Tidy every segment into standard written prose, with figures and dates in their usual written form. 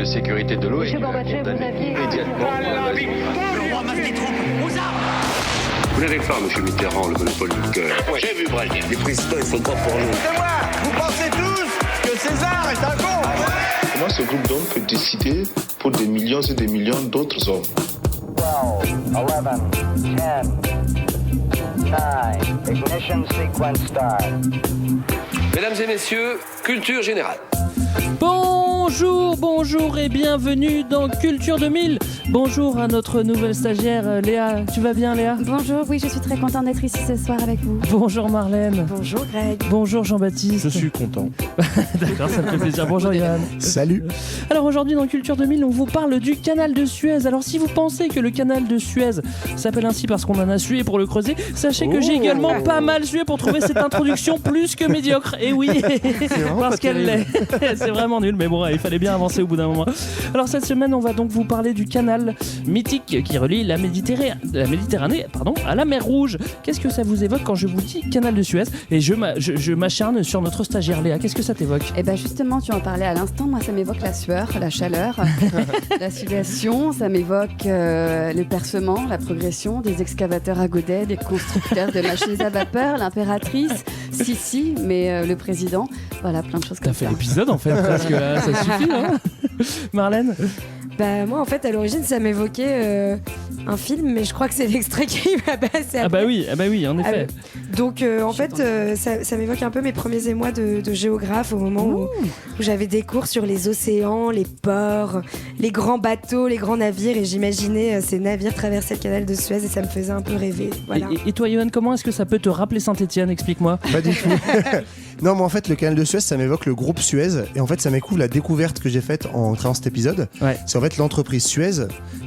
de sécurité de l'eau et qu'il a condamné immédiatement. Le roi masse les troupes aux armes. Vous n'avez pas, M. Mitterrand, le monopole du cœur. Moi j'ai vu Brel. Les présidents, ils sont pas pour nous. C'est moi. Vous pensez tous que César est un con? Comment ce groupe d'hommes peut décider pour des millions et des millions d'autres hommes? 12, 11, 10, 9, ignition sequence start. Mesdames et messieurs, culture générale. Bonjour et bienvenue dans Culture 2000. Bonjour à notre nouvelle stagiaire Léa. Tu vas bien Léa ? Bonjour, oui je suis très contente d'être ici ce soir avec vous. Bonjour Marlène. Bonjour Greg. Bonjour Jean-Baptiste. Je suis content. D'accord, ça me fait plaisir. Bonjour Yann. Salut. Alors aujourd'hui dans Culture 2000 on vous parle du canal de Suez. Alors si vous pensez que le canal de Suez s'appelle ainsi parce qu'on en a sué pour le creuser, sachez que j'ai également pas mal sué pour trouver cette introduction plus que médiocre. Et oui, parce qu'elle l'est. C'est vraiment nul mais bon il fallait bien avancer au bout d'un moment. Alors cette semaine on va donc vous parler du canal mythique qui relie la Méditerranée à la mer Rouge. Qu'est-ce que ça vous évoque quand je vous dis canal de Suez ? Et je m'acharne sur notre stagiaire Léa. Qu'est-ce que ça t'évoque ? Eh bien justement tu en parlais à l'instant, moi ça m'évoque la sueur, la chaleur, la sudation, ça m'évoque le percement, la progression des excavateurs à godets, des constructeurs de machines à vapeur, l'impératrice, Sissi, mais le président, voilà plein de choses comme ça. T'as fait l'épisode en fait parce que ça suffit hein. Marlène ? Bah moi en fait à l'origine ça m'évoquait un film mais je crois que c'est l'extrait qui m'a passé après. Ah bah oui en effet. Donc en fait ça m'évoque un peu mes premiers émois de géographe au moment où j'avais des cours sur les océans, les ports, les grands bateaux, les grands navires et j'imaginais ces navires traverser le canal de Suez et ça me faisait un peu rêver. Voilà. Et toi Yohan, comment est-ce que ça peut te rappeler Saint-Étienne ? Explique-moi. Pas du tout. Non mais en fait le canal de Suez ça m'évoque le groupe Suez et en fait ça m'écouvre la découverte que j'ai faite en créant cet épisode. Ouais. C'est en fait l'entreprise Suez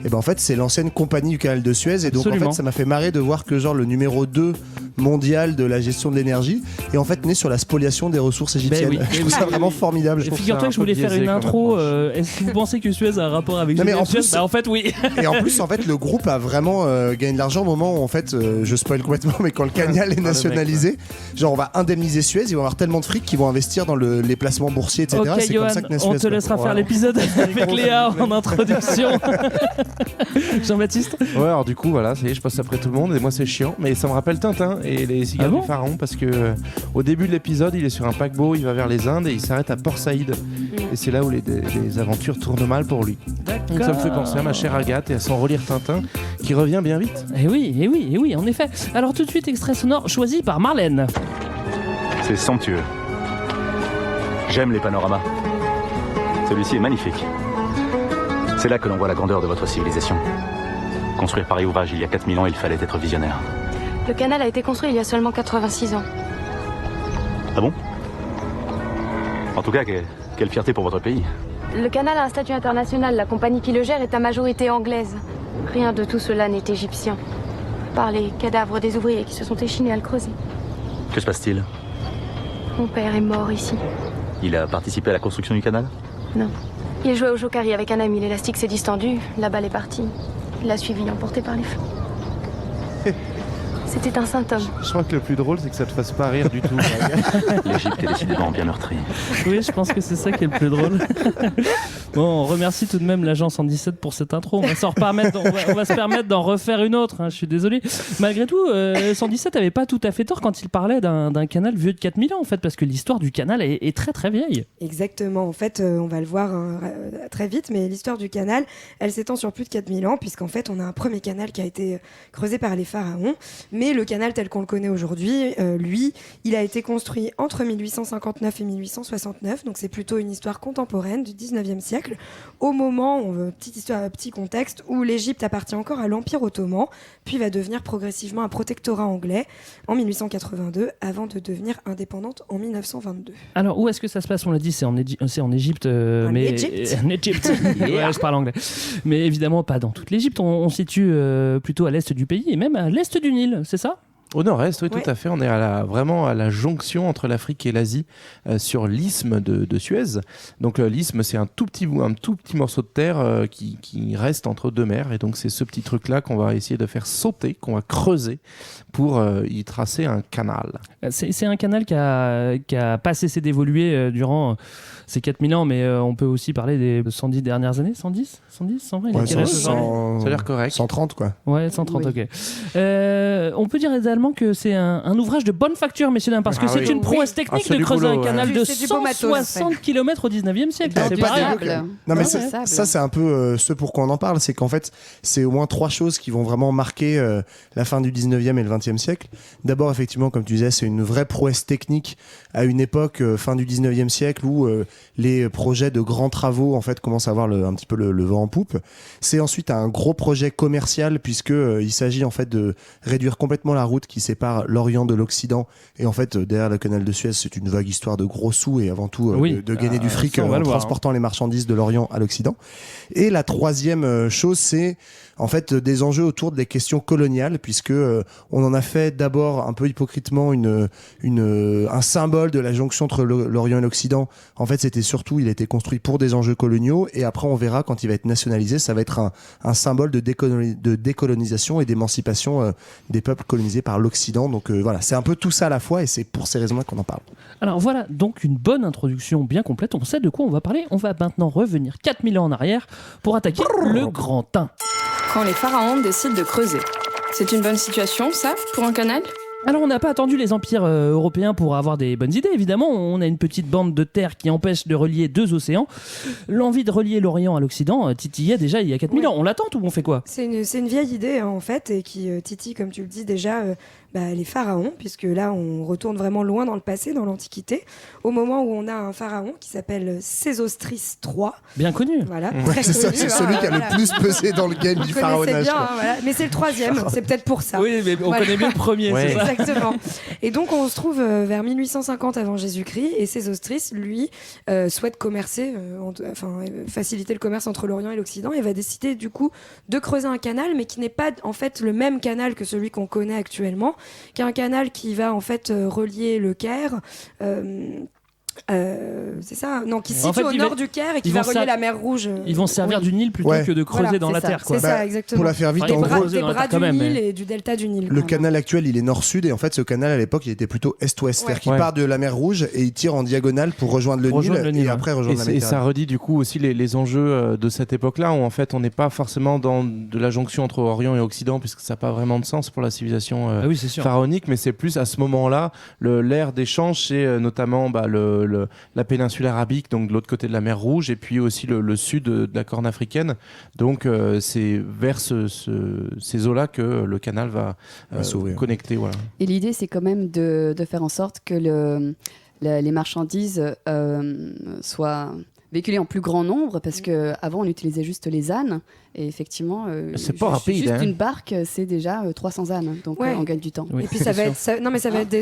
et ben en fait c'est l'ancienne compagnie du canal de Suez et donc Absolument. en fait ça m'a fait marrer de voir que genre le numéro 2 mondial de la gestion de l'énergie est en fait né sur la spoliation des ressources égyptiennes. Oui. Je trouve ça vraiment formidable. Figure-toi que je voulais faire une intro. Est-ce que vous pensez que Suez a un rapport avec non, mais en Suez ? plus, Bah en fait oui. Et en plus en fait le groupe a vraiment gagné de l'argent au moment où en fait je spoil complètement mais quand le canal est nationalisé, genre on va indemniser Suez, ils vont avoir tellement de fric qu'ils vont investir dans les placements boursiers etc. Ok C'est Yohan, comme ça que naît Suez, on te laissera faire l'épisode avec Léa en introduction. Jean-Baptiste ? Ouais, alors du coup, voilà, ça y est, je passe après tout le monde et moi c'est chiant, mais ça me rappelle Tintin et les cigares du pharaon parce que au début de l'épisode, il est sur un paquebot, il va vers les Indes et il s'arrête à Port Saïd et c'est là où les aventures tournent mal pour lui. Donc ça me fait penser à ma chère Agathe et à son relire Tintin qui revient bien vite. Et oui, en effet. Alors tout de suite, extrait sonore choisi par Marlène. C'est somptueux. J'aime les panoramas. Celui-ci est magnifique. C'est là que l'on voit la grandeur de votre civilisation. Construire pareil ouvrage il y a 4000 ans, il fallait être visionnaire. Le canal a été construit il y a seulement 86 ans. Ah bon ? En tout cas, quelle fierté pour votre pays. Le canal a un statut international. La compagnie qui le gère est à majorité anglaise. Rien de tout cela n'est égyptien. Par les cadavres des ouvriers qui se sont échinés à le creuser. Que se passe-t-il ? Mon père est mort ici. Il a participé à la construction du canal ? Non. Il jouait au jokari avec un ami. L'élastique s'est distendu. La balle est partie. Il l'a suivi, emporté par les feux. C'était un saint homme. Je crois que le plus drôle, c'est que ça te fasse pas rire du tout. L'Égypte est décidément bien meurtrie. Oui, je pense que c'est ça qui est le plus drôle. Bon, on remercie tout de même l'agent 117 pour cette intro. On va se permettre d'en refaire une autre. Hein, je suis désolé. Malgré tout, 117 avait pas tout à fait tort quand il parlait d'un canal vieux de 4000 ans, en fait, parce que l'histoire du canal est très très vieille. Exactement. En fait, on va le voir très vite, mais l'histoire du canal, elle s'étend sur plus de 4000 ans, puisqu'en fait, on a un premier canal qui a été creusé par les pharaons. Mais le canal tel qu'on le connaît aujourd'hui, lui, il a été construit entre 1859 et 1869, donc c'est plutôt une histoire contemporaine du 19e siècle, au moment, petit contexte, où l'Égypte appartient encore à l'Empire ottoman, puis va devenir progressivement un protectorat anglais en 1882, avant de devenir indépendante en 1922. Alors, où est-ce que ça se passe ? On l'a dit, c'est en Égypte. En Égypte. Ouais, je parle anglais. Mais évidemment, pas dans toute l'Égypte. On situe plutôt à l'est du pays et même à l'est du Nil, c'est ça ? Au nord-est, oui, tout à fait. On est vraiment à la jonction entre l'Afrique et l'Asie sur l'isthme de Suez. Donc l'isthme, c'est un tout petit morceau de terre qui reste entre deux mers. Et donc c'est ce petit truc-là qu'on va essayer de faire sauter, qu'on va creuser pour y tracer un canal. C'est un canal qui a pas cessé d'évoluer durant ces 4000 ans, mais on peut aussi parler des 110 dernières années. 110 120 ouais, ça a l'air correct. 130 quoi. Ouais, 130, ok. On peut dire également que c'est un ouvrage de bonne facture, messieurs dames, parce que c'est une prouesse technique de creuser un canal de 160 km au 19e siècle. C'est pas dégueu. Non mais ça c'est un peu ce pourquoi on en parle, c'est qu'en fait c'est au moins 3 choses qui vont vraiment marquer la fin du 19e et le 20e siècle. D'abord effectivement comme tu disais, c'est une vraie prouesse technique à une époque fin du 19e siècle où les projets de grands travaux en fait commencent à avoir un petit peu le vent en poupe. C'est ensuite un gros projet commercial puisque il s'agit en fait de réduire complètement la route qui sépare l'Orient de l'Occident, et en fait derrière le canal de Suez c'est une vague histoire de gros sous et avant tout de gagner du fric en transportant les marchandises de l'Orient à l'Occident. Et la troisième chose, c'est en fait des enjeux autour des questions coloniales, puisque on en a fait d'abord un peu hypocritement un symbole de la jonction entre l'Orient et l'Occident. En fait c'était surtout, il a été construit pour des enjeux coloniaux, et après on verra quand il va être nationalisé, ça va être un symbole de décolonisation et d'émancipation des peuples colonisés par l'Occident. Donc voilà, c'est un peu tout ça à la fois, et c'est pour ces raisons-là qu'on en parle. Alors voilà, donc une bonne introduction bien complète, on sait de quoi on va parler. On va maintenant revenir 4000 ans en arrière pour attaquer le Grand 1. Quand les pharaons décident de creuser. C'est une bonne situation, ça, pour un canal ? Alors on n'a pas attendu les empires européens pour avoir des bonnes idées, évidemment. On a une petite bande de terre qui empêche de relier 2 océans. L'envie de relier l'Orient à l'Occident titillait déjà il y a 4000 ans. On l'attend ou on fait quoi ? C'est une vieille idée en fait, et qui titille, comme tu le dis déjà, les pharaons, puisque là on retourne vraiment loin dans le passé, dans l'Antiquité, au moment où on a un pharaon qui s'appelle Sésostris III. Bien connu. Voilà, c'est celui qui a le plus pesé dans le game du pharaonage. Bien, voilà. Mais c'est le 3e, c'est peut-être pour ça. Oui, mais on connaît bien le premier, c'est ça. Exactement. Et donc on se trouve vers 1850 avant Jésus-Christ, et Sésostris, lui, souhaite commercer, faciliter le commerce entre l'Orient et l'Occident, et va décider du coup de creuser un canal, mais qui n'est pas en fait le même canal que celui qu'on connaît actuellement, qui est un canal qui va en fait relier le Caire. C'est ça, non, qui se situe au nord du Caire et qui va relier la mer Rouge. Ils vont se servir du Nil plutôt que de creuser dans la terre, quoi. C'est ça, exactement. Pour la faire vite, en gros, des bras du Nil et du delta du Nil. Le canal actuel, il est nord-sud, et en fait, ce canal à l'époque, il était plutôt est-ouest, c'est-à-dire qu'il part de la mer Rouge et il tire en diagonale pour rejoindre le Nil et après rejoindre la Méditerranée. Et ça redit du coup aussi les enjeux de cette époque-là, où en fait, on n'est pas forcément dans de la jonction entre Orient et Occident, puisque ça n'a pas vraiment de sens pour la civilisation pharaonique, mais c'est plus à ce moment-là l'ère d'échange, c'est notamment la péninsule arabique, donc de l'autre côté de la mer Rouge, et puis aussi le sud de la Corne africaine. Donc c'est vers ces eaux-là que le canal va connecter. Voilà. Et l'idée, c'est quand même de faire en sorte que les marchandises soient véhiculées en plus grand nombre, parce qu'avant on utilisait juste les ânes, et effectivement c'est pas rapide, juste une barque, c'est déjà 300 ânes, donc on gagne du temps. Et puis ça va être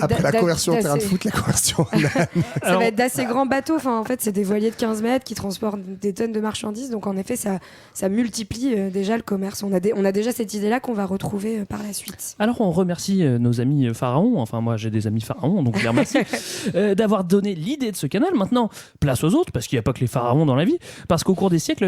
après la conversion en terrain de foot, la conversion ça va être d'assez grands bateaux, en fait c'est des voiliers de 15 mètres qui transportent des tonnes de marchandises, donc en effet ça multiplie déjà le commerce. On a déjà cette idée là qu'on va retrouver par la suite. Alors on remercie nos amis pharaons, enfin moi j'ai des amis pharaons, donc je les remercie d'avoir donné l'idée de ce canal. Maintenant place aux autres, parce qu'il n'y a pas que les pharaons dans la vie, parce qu'au cours des siècles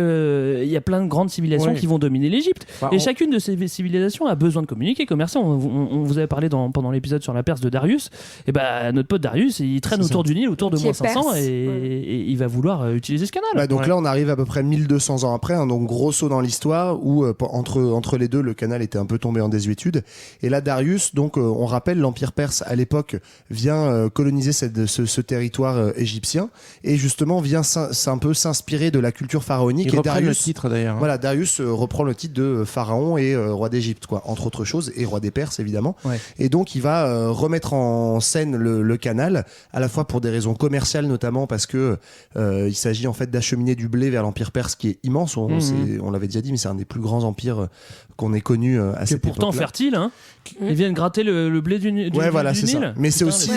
il y a plein de grandes civilisations qui vont dominer l'Égypte, et chacune de ces civilisations a besoin de communiquer, commercer. On vous avait parlé pendant l'épisode sur la Perse de Darius, et notre pote Darius il traîne autour du Nil, autour de moins 500, et il va vouloir utiliser ce canal. Donc là on arrive à peu près 1200 ans après, donc gros saut dans l'histoire où entre les deux le canal était un peu tombé en désuétude, et là Darius, donc on rappelle, l'Empire perse à l'époque vient coloniser ce territoire égyptien, et justement vient un peu s'inspirer de la culture pharaonique. Il reprend le titre d'ailleurs. Voilà, Darius reprend le titre de pharaon et roi d'Égypte, entre autres choses, et roi des Perses évidemment. Et donc il va remettre en scène le canal, à la fois pour des raisons commerciales notamment, parce que il s'agit en fait d'acheminer du blé vers l'Empire perse qui est immense. On l'avait déjà dit, mais c'est un des plus grands empires qu'on ait connu à cette époque-là. Pourtant fertile, hein. Ils viennent gratter le blé du Nil. C'est ça. Mais c'est aussi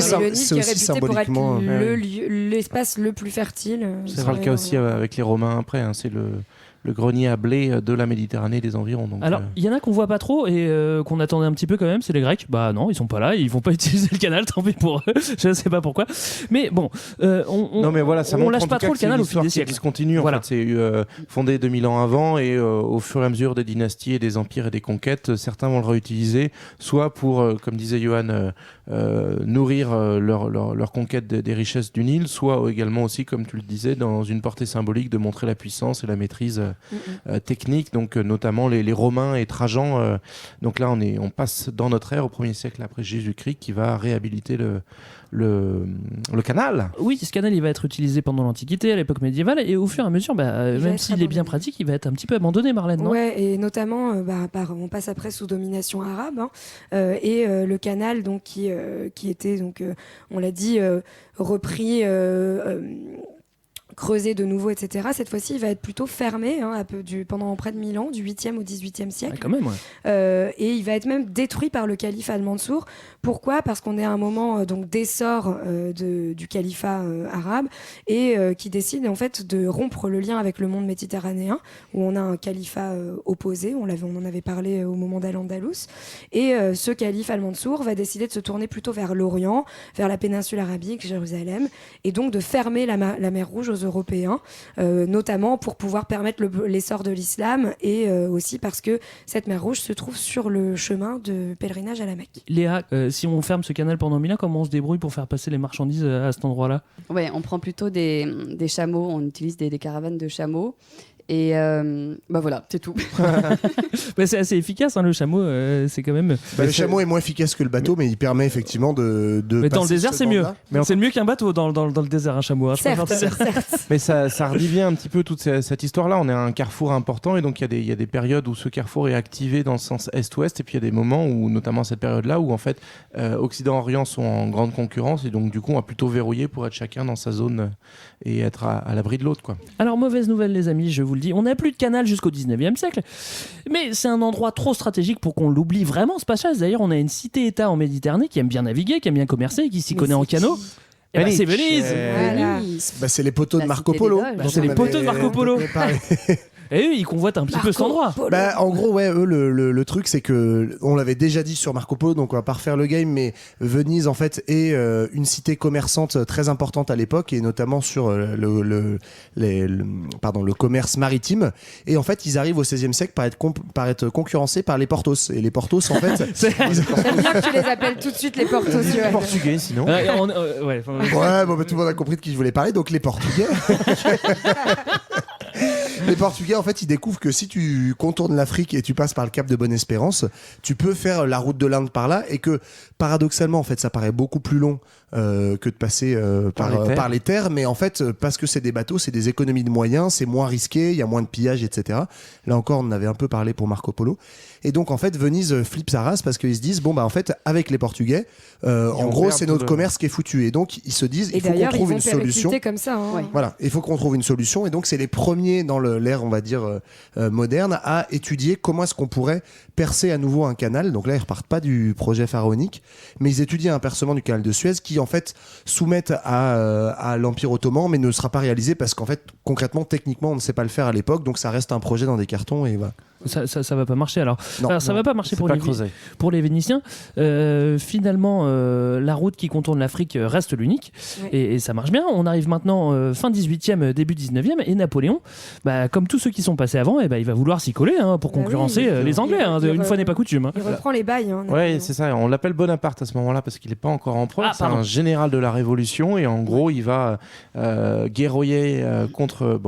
symboliquement l'espace le plus fertile. Ce sera le cas aussi avec les Romains après, c'est le grenier à blé de la Méditerranée et des environs. Donc, alors, il y en a qu'on voit pas trop et qu'on attendait un petit peu quand même, c'est les Grecs. Bah non, ils sont pas là, ils vont pas utiliser le canal, tant pis pour eux. Je sais pas pourquoi. Mais bon, non mais voilà, ça on lâche pas trop le canal au fil des siècles. Ça continue. En fait, c'est fondé 2000 ans avant et au fur et à mesure des dynasties et des empires et des conquêtes, certains vont le réutiliser, soit pour, comme disait Johan, nourrir leur conquête des richesses du Nil, soit également aussi, comme tu le disais, dans une portée symbolique de montrer la puissance et la maîtrise technique, donc notamment les Romains et Trajan. Donc là, on passe dans notre ère au 1er siècle après Jésus-Christ, qui va réhabiliter le canal. Oui, ce canal il va être utilisé pendant l'Antiquité, à l'époque médiévale, et au fur et à mesure, même s'il est bien pratique, il va être un petit peu abandonné, Marlène, non ? Ouais, et notamment, on passe après sous domination arabe, et le canal donc qui était donc, on l'a dit, repris. Creusé de nouveau, etc. Cette fois-ci, il va être plutôt fermé pendant près de 1000 ans, du 8e au 18e siècle. Ouais, quand même, ouais. Et il va être même détruit par le calife Al-Mansour. Pourquoi ? Parce qu'on est à un moment donc d'essor du califat arabe et qui décide en fait de rompre le lien avec le monde méditerranéen, où on a un califat opposé. On en avait parlé au moment d'Al-Andalus. Et ce calife Al-Mansour va décider de se tourner plutôt vers l'Orient, vers la péninsule arabique, Jérusalem, et donc de fermer la mer Rouge aux Européens, notamment pour pouvoir permettre l'essor de l'islam et aussi parce que cette mer Rouge se trouve sur le chemin de pèlerinage à la Mecque. Léa, si on ferme ce canal pendant 1000 ans, comment on se débrouille pour faire passer les marchandises à cet endroit-là ? Ouais, on prend plutôt des chameaux, on utilise des caravanes de chameaux. Et voilà, c'est tout. C'est assez efficace, le chameau, c'est quand même... le chameau est moins efficace que le bateau, mais il permet effectivement de mais dans le désert, c'est mieux. Mais c'est mieux qu'un bateau dans le désert, un chameau. Certes. Mais ça redivient un petit peu toute cette histoire-là. On est à un carrefour important et donc il y a des périodes où ce carrefour est activé dans le sens est-ouest et puis il y a des moments où, notamment cette période-là, où en fait Occident-Orient sont en grande concurrence et donc du coup on va plutôt verrouiller pour être chacun dans sa zone et être à l'abri de l'autre, quoi. Alors, mauvaise nouvelle, les amis, je vous le dis, on n'a plus de canal jusqu'au 19e siècle, mais c'est un endroit trop stratégique pour qu'on l'oublie vraiment, ce passage. D'ailleurs, on a une cité-État en Méditerranée qui aime bien naviguer, qui aime bien commercer, qui s'y connaît en canot. C'est Venise. Voilà. C'est les poteaux de Marco Polo. C'est les poteaux de Marco Polo. Et eux, ils convoitent un petit peu cet endroit. En gros, eux, le truc, c'est que on l'avait déjà dit sur Marco Polo, donc on va pas refaire le game, mais Venise, en fait, est une cité commerçante très importante à l'époque, et notamment sur le commerce maritime. Et en fait, ils arrivent au XVIe siècle par être concurrencés par les Portos. Et les Portos, en fait... J'aime bien que tu les appelles tout de suite les Portos. Portugais, sinon. Tout le monde a compris de qui je voulais parler, donc les Portugais. Les Portugais, en fait, ils découvrent que si tu contournes l'Afrique et tu passes par le Cap de Bonne-Espérance, tu peux faire la route de l'Inde par là, et que paradoxalement, en fait, ça paraît beaucoup plus long que de passer par les terres, mais en fait, parce que c'est des bateaux, c'est des économies de moyens, c'est moins risqué, il y a moins de pillage, etc. Là encore, on en avait un peu parlé pour Marco Polo. Et donc, en fait, Venise flippe sa race parce qu'ils se disent, en fait, avec les Portugais, en gros, c'est notre commerce qui est foutu. Et donc, ils se disent, il faut qu'on trouve une solution. Comme ça, hein. Voilà, il faut qu'on trouve une solution. Et donc, c'est les premiers dans l'ère, on va dire, moderne, à étudier comment est-ce qu'on pourrait percer à nouveau un canal. Donc là, ils repartent pas du projet pharaonique, mais ils étudient un percement du canal de Suez qui, en fait, soumettent à l'Empire ottoman, mais ne sera pas réalisé parce qu'en fait, concrètement, techniquement, on ne sait pas le faire à l'époque. Donc, ça reste un projet dans des cartons et voilà. Ça va pas marcher alors. Ça va pas marcher pour les Vénitiens. Finalement, la route qui contourne l'Afrique reste l'unique, et ça marche bien. On arrive maintenant fin 18e, début 19e, et Napoléon, comme tous ceux qui sont passés avant, il va vouloir s'y coller pour concurrencer les Anglais. Une fois n'est pas coutume. Il reprend les bails. Ouais, c'est ça. On l'appelle Bonaparte à ce moment-là parce qu'il n'est pas encore empereur. C'est un général de la Révolution, et en gros, il va guerroyer contre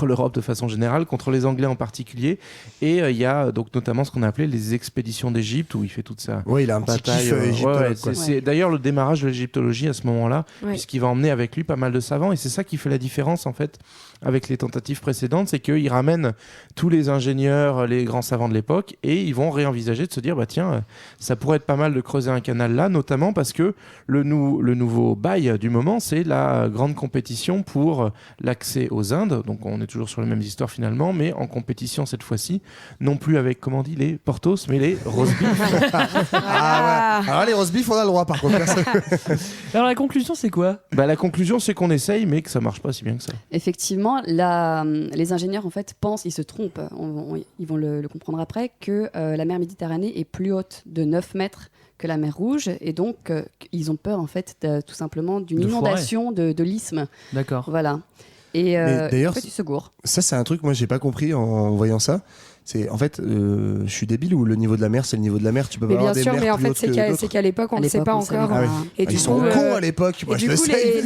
l'Europe de façon générale, contre les Anglais en particulier. Et il y a donc notamment ce qu'on a appelé les expéditions d'Égypte, où il fait toute sa il a un bataille. Petit égyptologue, c'est d'ailleurs le démarrage de l'égyptologie à ce moment-là, puisqu'il va emmener avec lui pas mal de savants, et c'est ça qui fait la différence en fait avec les tentatives précédentes, c'est qu'il ramène tous les ingénieurs, les grands savants de l'époque, et ils vont réenvisager de se dire ça pourrait être pas mal de creuser un canal là, notamment parce que le nouveau bail du moment, c'est la grande compétition pour l'accès aux Indes. Donc on est toujours sur les mêmes histoires finalement, mais en compétition cette fois-ci fois-ci, non plus avec, comment on dit, les portos, mais les roast beef. Ah ouais. Alors les roast beef, on a le droit par contre. Alors la conclusion, c'est quoi ? La conclusion, c'est qu'on essaye, mais que ça marche pas si bien que ça. Effectivement, les ingénieurs en fait pensent, ils se trompent, ils vont le comprendre après, que la mer Méditerranée est plus haute de 9 mètres que la mer Rouge, et donc ils ont peur en fait tout simplement d'une inondation de l'isthme. D'accord. Voilà. Et d'ailleurs, en fait, ils se gourrent. Ça, c'est un truc, moi, j'ai pas compris en voyant ça. C'est en fait, je suis débile ou le niveau de la mer, c'est le niveau de la mer. Tu peux pas avoir des mers plus hautes que d'autres. C'est qu'à l'époque, on ne sait pas encore. Et ils sont cons à l'époque. Moi, je le sais.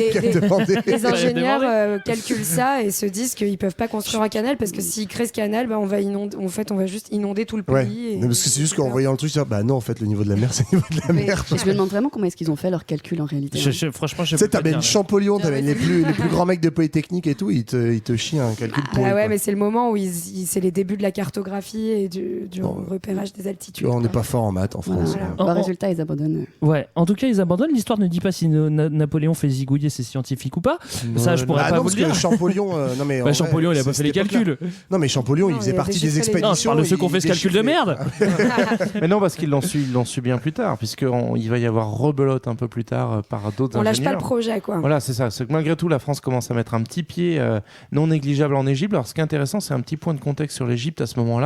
Les ingénieurs calculent ça et se disent qu'ils peuvent pas construire un canal parce que s'ils créent ce canal, on va inonder. En fait, on va juste inonder tout le pays. Parce que c'est juste qu'en voyant le truc, non, en fait, le niveau de la mer, c'est le niveau de la mer. Je me demande vraiment comment est-ce qu'ils ont fait leurs calculs en réalité. Franchement, je sais. Tu sais, t'amènes Champollion, t'amènes les plus grands mecs de Polytechnique et tout, ils te chient un calcul pour. Ah ouais, mais c'est le moment où c'est les débuts de la cartographie et du repérage des altitudes. On n'est pas fort en maths en France. Résultat, ils abandonnent. Ouais, en tout cas, ils abandonnent. L'histoire ne dit pas si Napoléon fait zigouiller ses scientifiques ou pas. Ça, je pourrais pas vous le dire. Champollion, Champollion, il a pas fait les calculs. Non, mais Champollion, il faisait partie des expéditions. Non, je parle de ceux qui ont fait ce calcul de merde. Mais non, parce qu'ils l'ont su bien plus tard, puisqu'il va y avoir rebelote un peu plus tard par d'autres ingénieurs. On lâche pas le projet, quoi. Voilà, c'est ça. C'est que malgré tout, la France commence à mettre un petit pied non négligeable en Égypte. Alors, ce qui est intéressant, c'est un petit point de contexte sur l'Égypte à ce moment-là.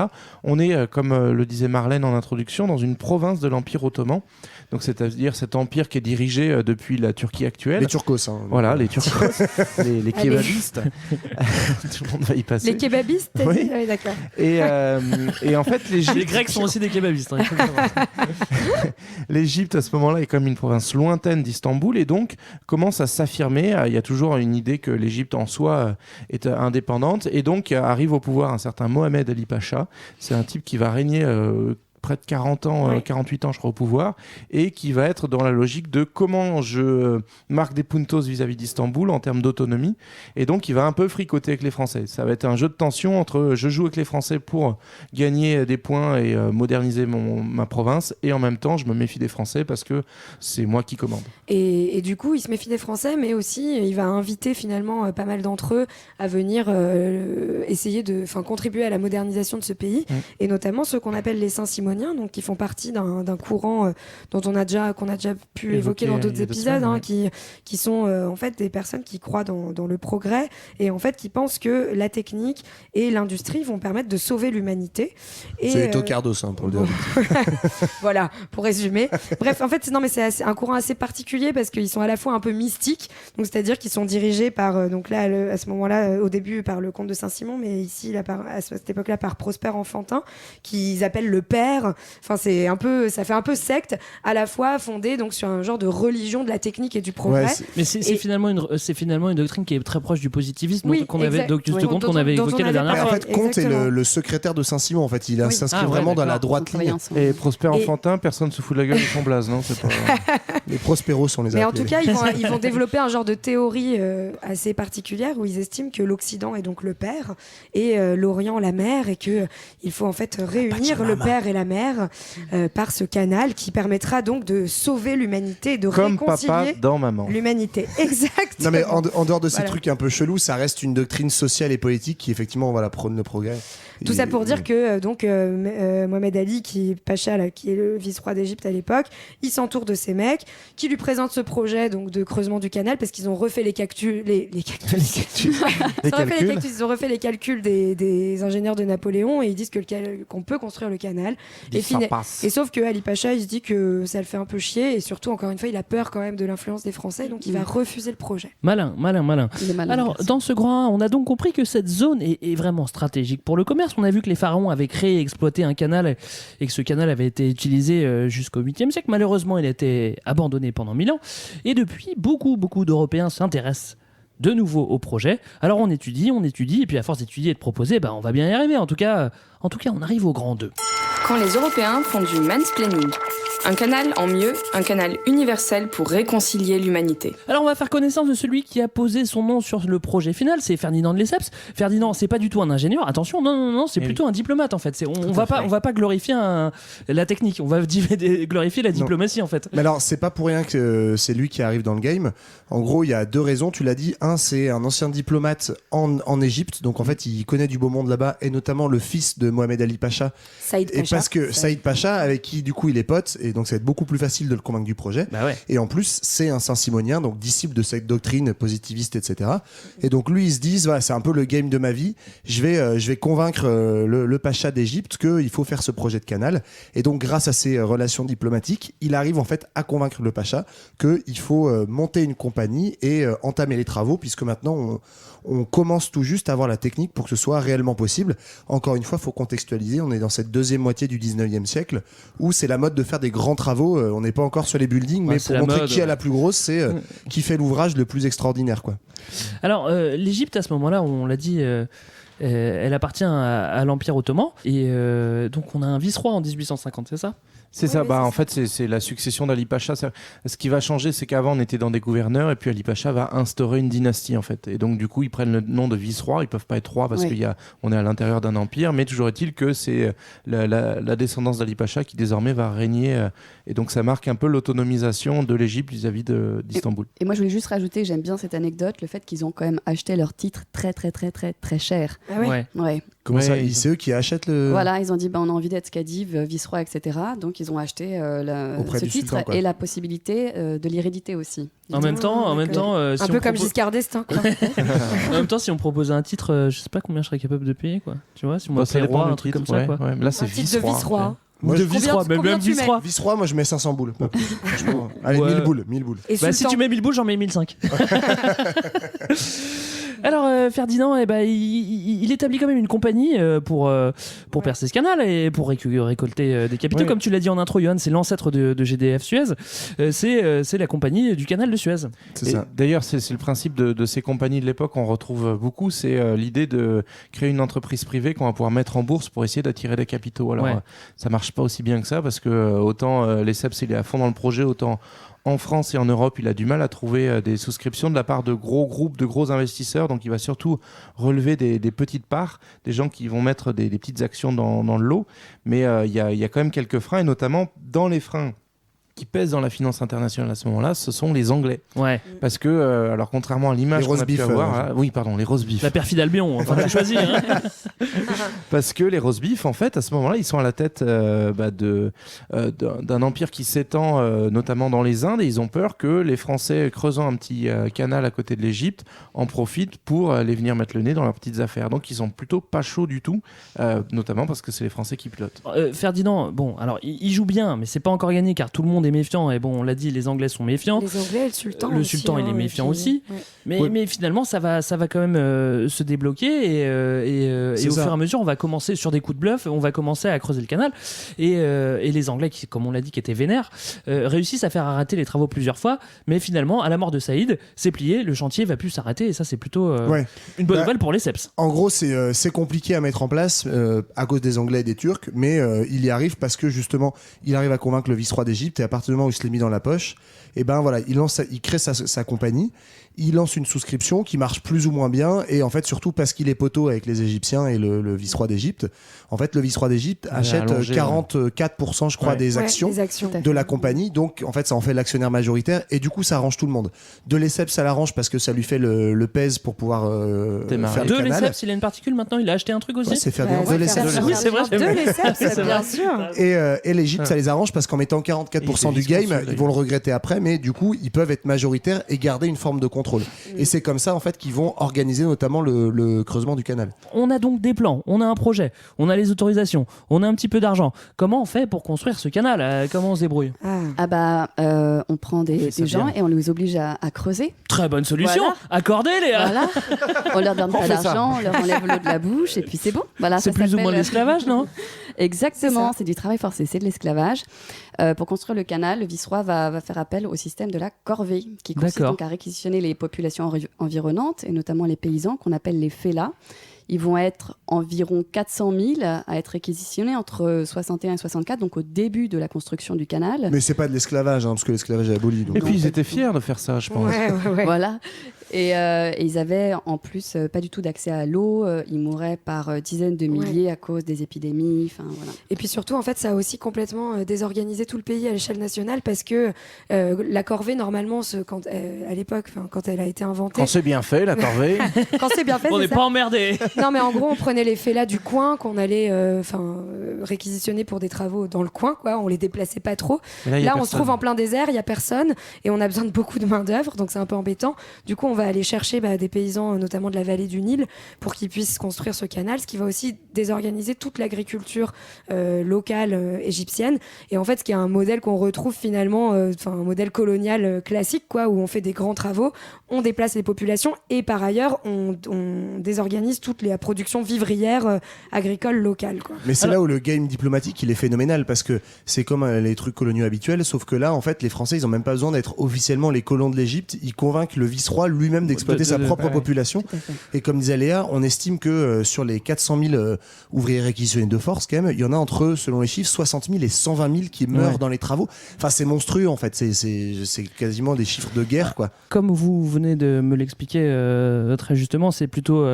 On est, comme le disait Marlène en introduction, dans une province de l'Empire ottoman. Donc, c'est-à-dire cet empire qui est dirigé depuis la Turquie actuelle. Les Turcos. Voilà, les Turcos, les kebabistes. Tout le monde va y passer. Les kebabistes, oui. Oui, d'accord. Et en fait, les Grecs sont aussi des kebabistes. L'Égypte, à ce moment-là, est comme une province lointaine d'Istanbul et donc commence à s'affirmer. Il y a toujours une idée que l'Égypte en soi est indépendante et donc arrive au pouvoir un certain Mohamed Ali Pacha. C'est un type qui va régner près de 40 ans, 48 ans je crois au pouvoir, et qui va être dans la logique de comment je marque des puntos vis-à-vis d'Istanbul en termes d'autonomie, et donc il va un peu fricoter avec les Français. Ça va être un jeu de tension entre je joue avec les Français pour gagner des points et moderniser ma province, et en même temps je me méfie des Français parce que c'est moi qui commande. Et du coup il se méfie des Français, mais aussi il va inviter finalement pas mal d'entre eux à venir essayer de contribuer à la modernisation de ce pays, et notamment ceux qu'on appelle les Saint-Simoniens, donc qui font partie d'un courant dont qu'on a déjà pu évoquer dans d'autres épisodes, qui sont en fait des personnes qui croient dans le progrès et en fait qui pensent que la technique et l'industrie vont permettre de sauver l'humanité. C'est les tocardos, pour le dire. Voilà, pour résumer. Bref, en fait, c'est un courant assez particulier parce qu'ils sont à la fois un peu mystiques, donc c'est-à-dire qu'ils sont dirigés par, donc là, à ce moment-là, au début par le comte de Saint-Simon, mais ici, là, à cette époque-là, par Prosper Enfantin, qu'ils appellent le père. Enfin, ça fait un peu secte, à la fois fondée donc sur un genre de religion de la technique et du progrès. Mais c'est finalement une doctrine qui est très proche du positivisme qu'on avait évoqué la dernière fois. En fait, Comte est le secrétaire de Saint-Simon. En fait, il s'inscrit vraiment dans la droite ligne. Et Prosper Enfantin, personne se fout de la gueule de son blaze, non? C'est pas... Les Prosperos, on les a appelés. Mais en tout cas, ils vont développer un genre de théorie assez particulière où ils estiment que l'Occident est donc le père et l'Orient la mère, et que il faut en fait réunir le père et la mère par ce canal qui permettra donc de sauver l'humanité, de réconcilier papa dans maman. L'humanité. Exactement. Non, mais en dehors de ces trucs un peu chelous, ça reste une doctrine sociale et politique qui effectivement prône le progrès. Tout ça pour dire que Mohamed Ali, qui est Pacha, qui est le vice-roi d'Égypte à l'époque, il s'entoure de ces mecs qui lui présentent ce projet donc de creusement du canal parce qu'ils ont refait les calculs. Ils ont refait les calculs des ingénieurs de Napoléon et ils disent qu'on peut construire le canal. Et sauf que Ali Pacha, il se dit que ça le fait un peu chier et surtout, encore une fois, il a peur quand même de l'influence des Français, donc il va refuser le projet. Malin. Alors, dans ce grand 1, on a donc compris que cette zone est vraiment stratégique pour le commerce. On a vu que les pharaons avaient créé et exploité un canal et que ce canal avait été utilisé jusqu'au 8e siècle. Malheureusement, il a été abandonné pendant 1000 ans. Et depuis, beaucoup d'Européens s'intéressent de nouveau au projet. Alors on étudie, et puis à force d'étudier et de proposer, on va bien y arriver. En tout cas, on arrive au grand 2. Quand les Européens font du mansplaining. Un canal en mieux, un canal universel pour réconcilier l'humanité. Alors on va faire connaissance de celui qui a posé son nom sur le projet final, c'est Ferdinand de Lesseps. Ferdinand, c'est pas du tout un ingénieur, attention, non, c'est plutôt un diplomate en fait. On va pas glorifier la technique, on va glorifier la diplomatie en fait. Mais alors c'est pas pour rien que c'est lui qui arrive dans le game. En gros, il y a 2 raisons, tu l'as dit. Un, c'est un ancien diplomate en Égypte, donc en fait il connaît du beau monde là-bas, et notamment le fils de Mohamed Ali Pacha. Saïd Pacha. Et parce que Saïd Pacha, avec qui du coup il est pote, et donc ça va être beaucoup plus facile de le convaincre du projet. Bah ouais. Et en plus, c'est un Saint-Simonien, donc disciple de cette doctrine positiviste, etc. Et donc lui, ils se disent, voilà, c'est un peu le game de ma vie. Je vais convaincre le Pacha d'Égypte qu'il faut faire ce projet de canal. Et donc, grâce à ses relations diplomatiques, il arrive en fait à convaincre le Pacha qu'il faut monter une compagnie et entamer les travaux, puisque maintenant on commence tout juste à avoir la technique pour que ce soit réellement possible. Encore une fois, il faut contextualiser. On est dans cette deuxième moitié du 19e siècle où c'est la mode de faire des grands travaux. On n'est pas encore sur les buildings, mais pour montrer qui a la plus grosse, c'est qui fait l'ouvrage le plus extraordinaire, quoi. Alors, l'Égypte, à ce moment-là, on l'a dit, elle appartient à l'Empire ottoman. Et donc, on a un vice-roi en 1850, c'est ça ? C'est ça, en fait c'est la succession d'Ali Pacha. Ce qui va changer, c'est qu'avant on était dans des gouverneurs et puis Ali Pacha va instaurer une dynastie en fait. Et donc du coup ils prennent le nom de vice-roi, ils peuvent pas être rois parce qu'on est à l'intérieur d'un empire, mais toujours est-il que c'est la descendance d'Ali Pacha qui désormais va régner et donc ça marque un peu l'autonomisation de l'Égypte vis-à-vis d'Istanbul. Et moi je voulais juste rajouter, j'aime bien cette anecdote, le fait qu'ils ont quand même acheté leur titre très très très très très cher. Ah ouais. Ouais. Comment ça, c'est eux qui achètent le... Voilà, ils ont dit on a envie d'être Khedive, vice-roi, etc. Donc ils ont acheté ce titre sultan, et la possibilité de l'hérédité aussi. En même temps, un peu comme Giscard d'Estaing. En même temps, si on proposait un titre, je sais pas combien je serais capable de payer, quoi. Tu vois, si on m'appelait roi, un truc comme ça, quoi. Ouais, là c'est vice-roi. Moi, de vice-roi, même vice-roi. Vice-roi, moi je mets 500 boules. Allez, 1000 boules. Et si tu mets 1000 boules, j'en mets 1005. Alors Ferdinand, il établit quand même une compagnie pour percer ce canal et pour récolter des capitaux. Comme tu l'as dit en intro, Johan, c'est l'ancêtre de GDF Suez. C'est la compagnie du canal de Suez. C'est ça. D'ailleurs, c'est le principe de ces compagnies de l'époque. On retrouve beaucoup. C'est l'idée de créer une entreprise privée qu'on va pouvoir mettre en bourse pour essayer d'attirer des capitaux. Alors, ça marche pas aussi bien que ça parce que autant Lesseps il est à fond dans le projet, autant en France et en Europe, il a du mal à trouver des souscriptions de la part de gros groupes, de gros investisseurs. Donc, il va surtout relever des petites parts, des gens qui vont mettre des petites actions dans le lot. Mais il y a quand même quelques freins, et notamment dans les freins qui pèsent dans la finance internationale à ce moment-là, ce sont les Anglais. Ouais. Parce que, alors contrairement à l'image qu'on a pu avoir, les roast beef. La perfide Albion, enfin, faut choisir. Hein. Parce que les roast beef, en fait, à ce moment-là, ils sont à la tête d'un empire qui s'étend notamment dans les Indes, et ils ont peur que les Français, creusant un petit canal à côté de l'Égypte, en profitent pour aller venir mettre le nez dans leurs petites affaires. Donc, ils sont plutôt pas chauds du tout, notamment parce que c'est les Français qui pilotent. Ferdinand, bon, alors, il joue bien, mais c'est pas encore gagné, car tout le monde est méfiant, et bon, on l'a dit, les Anglais sont méfiants. Les Anglais, le sultan. Le sultan, il est méfiant aussi. Ouais. Mais finalement, ça va quand même se débloquer, et au fur et à mesure, on va commencer sur des coups de bluff, on va commencer à creuser le canal, et les Anglais, qui, comme on l'a dit, qui étaient vénères, réussissent à faire arrêter les travaux plusieurs fois, mais finalement, à la mort de Saïd, c'est plié, le chantier va plus s'arrêter, et ça, c'est plutôt une bonne nouvelle pour Lesseps. En gros, c'est compliqué à mettre en place à cause des Anglais et des Turcs, mais il y arrive parce que justement, il arrive à convaincre le vice-roi d'Égypte, et à partir du moment où il se l'est mis dans la poche, et il crée sa compagnie, il lance une souscription qui marche plus ou moins bien, et en fait surtout parce qu'il est poteau avec les Égyptiens et le vice-roi d'Égypte, en fait le vice-roi d'Égypte achète 44% je crois des actions de la compagnie, donc en fait ça en fait l'actionnaire majoritaire, et du coup ça arrange tout le monde. De Lesseps ça l'arrange parce que ça lui fait le pèse pour pouvoir faire le canal. Lesseps, il a une particule maintenant, il a acheté un truc aussi. C'est Ferdinand de Lesseps. Oui, c'est vrai. De Lesseps, bien sûr. Et l'Égypte ça les arrange parce qu'en mettant 44% du game, ils vont le regretter après, mais du coup ils peuvent être majoritaires et garder une forme de contrôle. Et c'est comme ça en fait qu'ils vont organiser notamment le creusement du canal. On a donc des plans, on a un projet, on a les autorisations, on a un petit peu d'argent. Comment on fait pour construire ce canal ? Comment on se débrouille ? On prend des gens et on les oblige à creuser. Très bonne solution. Voilà. Accordez les. Voilà. On leur donne pas d'argent, on leur enlève l'eau de la bouche et puis c'est bon. Voilà, c'est plus ou moins de l'esclavage, non ? Exactement, c'est du travail forcé, c'est de l'esclavage. Pour construire le canal, le vice-roi va faire appel au système de la corvée, qui consiste donc à réquisitionner les populations environnantes, et notamment les paysans, qu'on appelle les fellahs, Ils vont être environ 400 000 à être réquisitionnés entre 61 et 64, donc au début de la construction du canal. Mais c'est pas de l'esclavage, parce que l'esclavage est aboli. Et puis ils étaient fiers de faire ça, je pense. Ouais. Voilà. Et ils avaient en plus pas du tout d'accès à l'eau. Ils mouraient par dizaines de milliers à cause des épidémies. Voilà. Et puis surtout, en fait, ça a aussi complètement désorganisé tout le pays à l'échelle nationale parce que la corvée, normalement, à l'époque, quand elle a été inventée... Quand c'est bien fait, la corvée. Quand c'est bien fait, on n'est pas emmerdés. Non, mais en gros, on prenait les fellahs du coin qu'on allait réquisitionner pour des travaux dans le coin. On les déplaçait pas trop. Là, on se trouve en plein désert, il n'y a personne et on a besoin de beaucoup de main-d'œuvre, donc c'est un peu embêtant. Du coup, on va aller chercher des paysans, notamment de la vallée du Nil, pour qu'ils puissent construire ce canal, ce qui va aussi désorganiser toute l'agriculture locale égyptienne. Et en fait, ce qui est un modèle qu'on retrouve finalement, un modèle colonial classique, où on fait des grands travaux, on déplace les populations et par ailleurs, on désorganise toute la production vivrière agricole locale. Mais c'est là où le game diplomatique, il est phénoménal, parce que c'est comme les trucs coloniaux habituels, sauf que là, en fait, les Français, ils ont même pas besoin d'être officiellement les colons de l'Égypte. Ils convainquent le vice-roi lui-même d'exploiter sa propre population. Et comme disait Léa, on estime que sur les 400 000 ouvriers réquisitionnés de force, quand même, il y en a entre, selon les chiffres, 60 000 et 120 000 qui meurent dans les travaux. Enfin, c'est monstrueux, en fait. C'est quasiment des chiffres de guerre, quoi. Comme vous venez de me l'expliquer très justement, c'est plutôt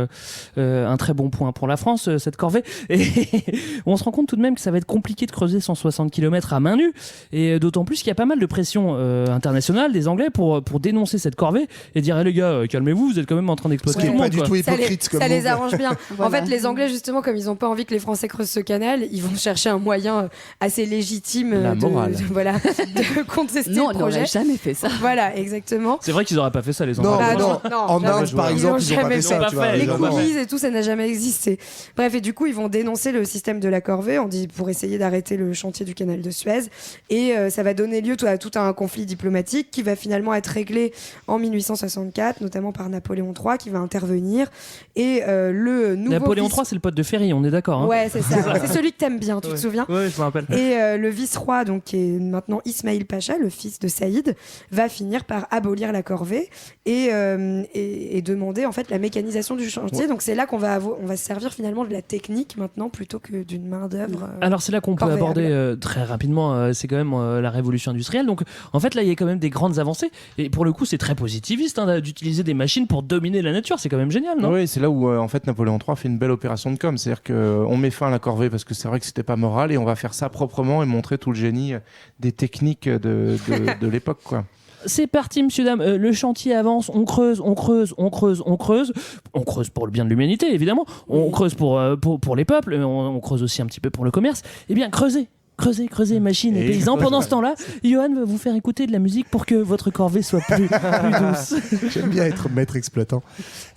un très bon point pour la France, cette corvée. Et on se rend compte tout de même que ça va être compliqué de creuser 160 km à main nue. Et d'autant plus qu'il y a pas mal de pression internationale des Anglais pour dénoncer cette corvée et dire les gars, calmez-vous, vous êtes quand même en train d'exploiter tout le monde. Pas du tout hypocrite ça les arrange bien. En fait, les Anglais, justement, comme ils n'ont pas envie que les Français creusent ce canal, ils vont chercher un moyen assez légitime de contester le projet. Non, on n'aurait jamais fait ça. Voilà, exactement. C'est vrai qu'ils n'auraient pas fait ça, les Anglais. Non. En Inde, par exemple, ils n'ont pas fait ça. Les coulisses et tout, ça n'a jamais existé. Bref, et du coup, ils vont dénoncer le système de la corvée pour essayer d'arrêter le chantier du canal de Suez. Et ça va donner lieu à tout un conflit diplomatique qui va finalement être réglé en 1864, notamment par Napoléon III qui va intervenir. Et le nouveau Napoléon III, c'est le pote de Ferry, on est d'accord. Ouais, c'est ça. C'est celui que t'aimes bien, tu te souviens? Ouais, je me rappelle. Et le vice-roi, donc, qui est maintenant Ismaïl Pacha, le fils de Saïd, va finir par abolir la corvée et demander en fait la mécanisation du chantier. Donc c'est là qu'on va se servir finalement de la technique maintenant plutôt que d'une main d'œuvre. Alors c'est là qu'on peut aborder très rapidement. C'est quand même la révolution industrielle. Donc en fait là il y a quand même des grandes avancées et pour le coup c'est très positiviste d'utiliser des machines pour dominer la nature. C'est quand même génial, non? Oui, c'est là où en fait Napoléon III fait une belle opération de com. C'est-à-dire qu'on met fin à la corvée parce que c'est vrai que c'était pas moral et on va faire ça proprement et montrer tout le génie des techniques de l'époque, quoi. C'est parti, monsieur, dame. Le chantier avance. On creuse. On creuse pour le bien de l'humanité, évidemment. On creuse pour les peuples. On creuse aussi un petit peu pour le commerce. Eh bien, creusez, machines et paysans. Pendant ce temps-là, Johan va vous faire écouter de la musique pour que votre corvée soit plus douce. J'aime bien être maître exploitant.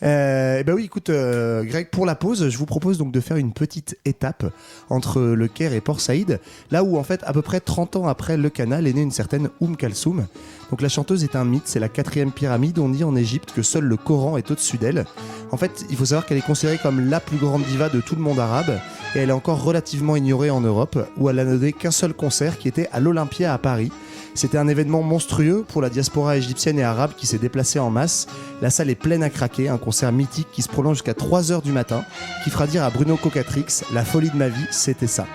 Oui, écoute, Greg, pour la pause, je vous propose donc de faire une petite étape entre le Caire et Port Saïd, là où en fait, à peu près 30 ans après le canal, est née une certaine Kalsoum. Donc la chanteuse est un mythe, c'est la 4e pyramide. On dit en Égypte que seul le Coran est au-dessus d'elle. En fait, il faut savoir qu'elle est considérée comme la plus grande diva de tout le monde arabe et elle est encore relativement ignorée en Europe, où elle n'a donné qu'un seul concert qui était à l'Olympia à Paris. C'était un événement monstrueux pour la diaspora égyptienne et arabe qui s'est déplacée en masse. La salle est pleine à craquer, un concert mythique qui se prolonge jusqu'à 3h du matin, qui fera dire à Bruno Cocatrix « La folie de ma vie, c'était ça ».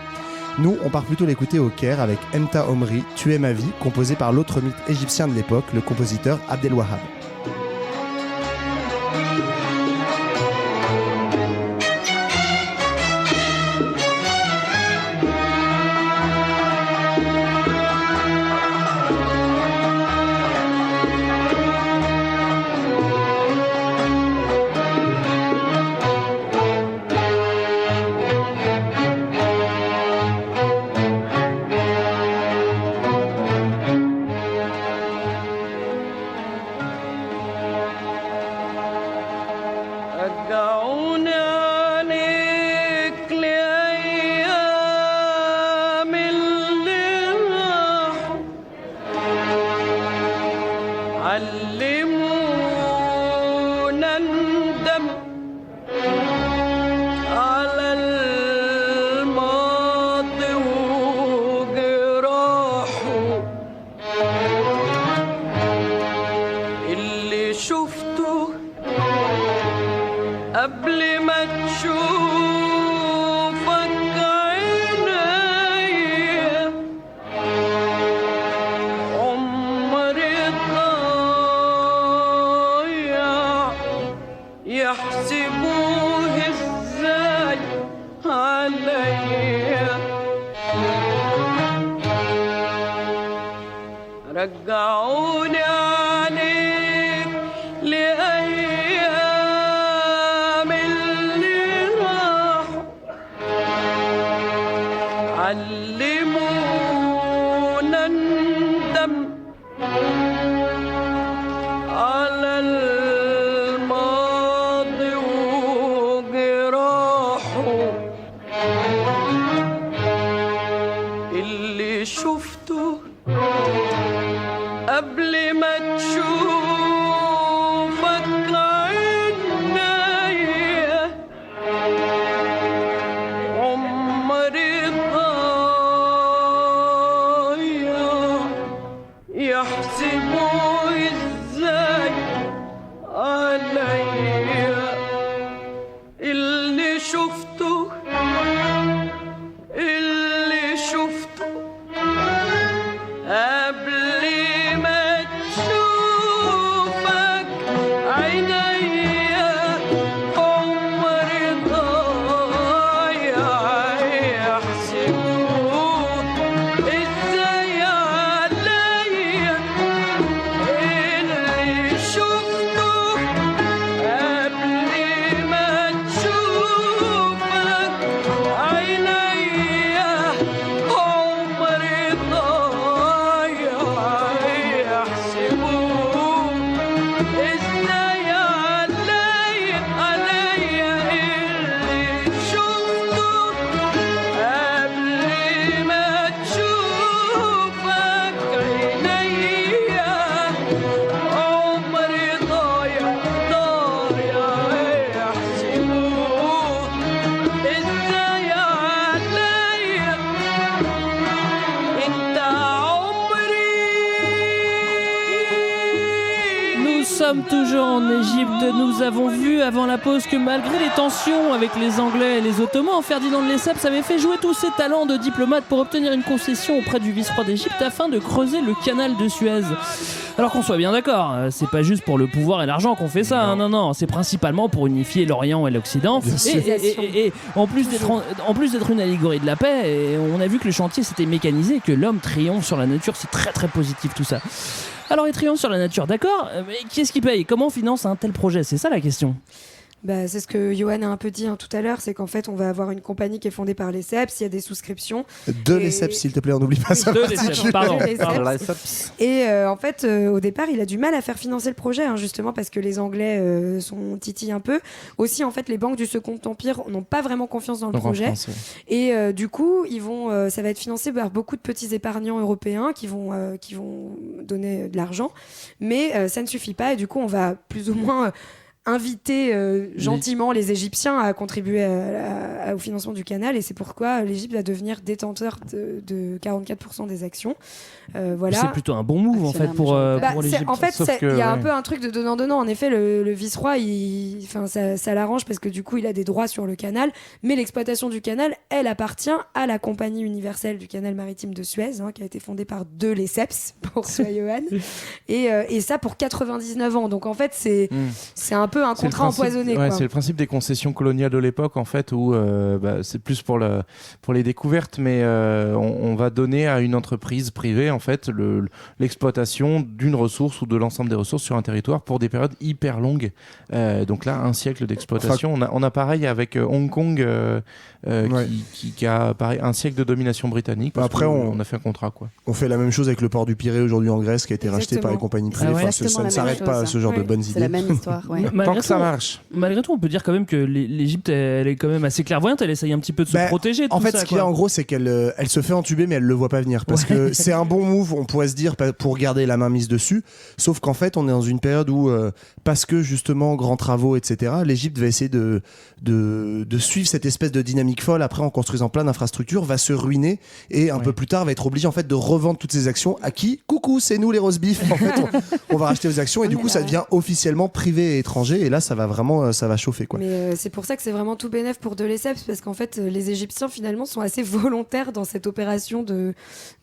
Nous, on part plutôt l'écouter au Caire avec Emta Omri, Tu es ma vie, composé par l'autre mythe égyptien de l'époque, le compositeur Abdel Wahab. قبل ما تشوفك عينيا عمري ضايع يحسبوه ازاي عليا رجعوني عليك لأيام اللي راحوا علمونا ندم على الماضي وجراحه اللي شفته قبل ما تشوفك عينيا عمري ضايع يحسبوه ازاي عليا اللي شفته قبل ما تشوفك عينيا عمري ضايع يحسبوه ازاي عليا اللي شفته قبل ما تشوفك عينيا عمري ضايع يحسبوه ازاي عليا اللي شفته قبل ما تشوفك عينيا عمري ضايع يحسبوه ازاي عليا انت عمري. Nous sommes toujours en Égypte. Nous avons vu avant la pause que malgré les tensions avec les Anglais et les Ottomans, Ferdinand de Lesseps avait fait jouer tous ses talents de diplomate pour obtenir une concession auprès du vice-roi d'Égypte afin de creuser le canal de Suez. Alors qu'on soit bien d'accord, c'est pas juste pour le pouvoir et l'argent qu'on fait ça, hein, non, c'est principalement pour unifier l'Orient et l'Occident. Et en plus d'être une allégorie de la paix, et on a vu que le chantier s'était mécanisé, que l'homme triomphe sur la nature, c'est très très positif tout ça. Alors il triomphe sur la nature, d'accord, mais qui est-ce qui paye ? Comment on finance un tel projet ? C'est ça la question. Bah, c'est ce que Johan a un peu dit tout à l'heure, c'est qu'en fait on va avoir une compagnie qui est fondée par Lesseps, il y a des souscriptions. Lesseps, s'il te plaît, on n'oublie pas ça. Pardon. Et en fait au départ il a du mal à faire financer le projet, justement parce que les Anglais sont titillent un peu. Aussi en fait les banques du Second Empire n'ont pas vraiment confiance dans le projet. France, ouais. Et du coup ils vont, ça va être financé par beaucoup de petits épargnants européens qui vont donner de l'argent. Mais ça ne suffit pas et du coup on va plus ou moins inviter gentiment les Égyptiens à contribuer au financement du canal, et c'est pourquoi l'Égypte va devenir détenteur de 44% des actions. Voilà. C'est plutôt un bon move en fait pour l'Égypte. En fait, il y a un peu un truc de donnant-donnant. En effet, le vice-roi, ça l'arrange parce que du coup, il a des droits sur le canal, mais l'exploitation du canal, elle appartient à la Compagnie universelle du canal maritime de Suez, qui a été fondée par deux Lesseps, pour Johan, et ça pour 99 ans. Donc en fait, c'est un peu un contrat empoisonné. Ouais, c'est le principe des concessions coloniales de l'époque, en fait, où c'est plus pour les découvertes, mais on va donner à une entreprise privée, en fait, l'exploitation d'une ressource ou de l'ensemble des ressources sur un territoire pour des périodes hyper longues. Donc là, un siècle d'exploitation. On a pareil avec Hong Kong, qui a pareil, un siècle de domination britannique. Après, on a fait un contrat, quoi. On fait la même chose avec le port du Pirée aujourd'hui en Grèce, qui a été racheté par les compagnies privées. Ça ne s'arrête pas à ce genre de bonnes idées. C'est la même histoire. Tant que ça marche. Malgré tout, on peut dire quand même que l'Égypte, elle est quand même assez clairvoyante. Elle essaye un petit peu de se protéger. En fait, ce qu'il y a en gros, c'est qu'elle se fait entuber, mais elle le voit pas venir. Parce que c'est un bon move, on pourrait se dire, pour garder la main mise dessus. Sauf qu'en fait, on est dans une période où, parce que justement, grands travaux, etc., l'Égypte va essayer de suivre cette espèce de dynamique folle. Après, en construisant plein d'infrastructures, va se ruiner et un peu plus tard va être obligé en fait de revendre toutes ses actions à qui ? Coucou, c'est nous les roast beef. En fait, on va racheter vos actions et du coup, ça devient officiellement privé et étranger. changer et là ça va vraiment ça va chauffer quoi. Mais c'est pour ça que c'est vraiment tout bénef pour de Lesseps parce qu'en fait les Égyptiens finalement sont assez volontaires dans cette opération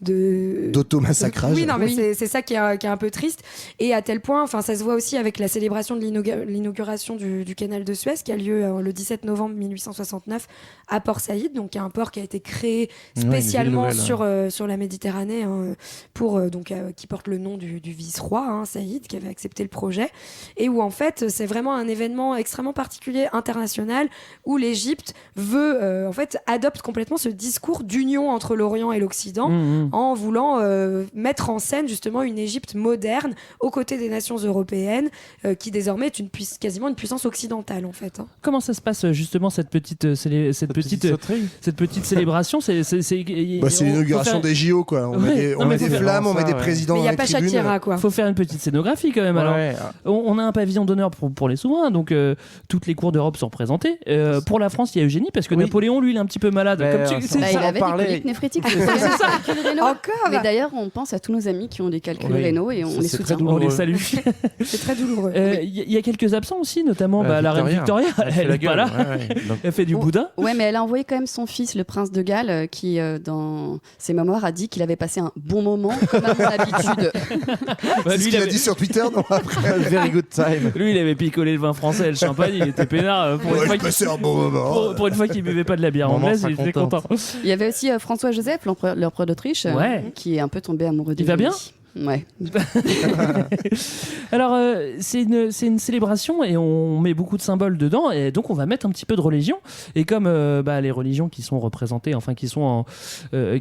d'automassacrage. Oui, non, mais c'est ça qui est un peu triste. Et à tel point, enfin, ça se voit aussi avec la célébration de l'inauguration du canal de Suez qui a lieu le 17 novembre 1869 à Port Saïd, donc un port qui a été créé spécialement sur la Méditerranée pour qui porte le nom du vice-roi Saïd qui avait accepté le projet et où en fait c'est vraiment un événement extrêmement particulier international où l'Égypte veut adopte complètement ce discours d'union entre l'Orient et l'Occident en voulant mettre en scène justement une Égypte moderne aux côtés des nations européennes qui désormais est quasiment une puissance occidentale en fait. Comment ça se passe justement cette petite célébration c'est l'inauguration des JO quoi. On met des flammes, on met des présidents dans les tribunes. Mais il n'y a pas Shakira quoi. Faut faire une petite scénographie quand même. Alors, on a un pavillon d'honneur pour les souverains, donc toutes les cours d'Europe sont représentées. Pour la France, il y a Eugénie parce que Napoléon, lui, il est un petit peu malade. Il avait des coliques néphrétiques. Encore. Mais d'ailleurs, on pense à tous nos amis qui ont des calculs rénaux et on les soutient. On les salue. C'est très douloureux. Il y a quelques absents aussi, notamment la reine Victoria. Elle est pas là. Elle fait du boudin. Ouais, mais elle a envoyé quand même son fils, le prince de Galles, qui dans ses mémoires a dit qu'il avait passé un bon moment comme à mon habitude. C'est ce qu'il a dit sur Twitter, non après. Very good time. Lui, il avait picolé le vin français et le champagne, il était peinard. Pour une fois qu'il buvait pas de la bière anglaise, il était content. Il y avait aussi François-Joseph, l'empereur d'Autriche, qui est un peu tombé amoureux de lui. Il va bien ? Ouais. Alors c'est une célébration et on met beaucoup de symboles dedans et donc on va mettre un petit peu de religion et comme les religions qui sont représentées qui sont aidez-moi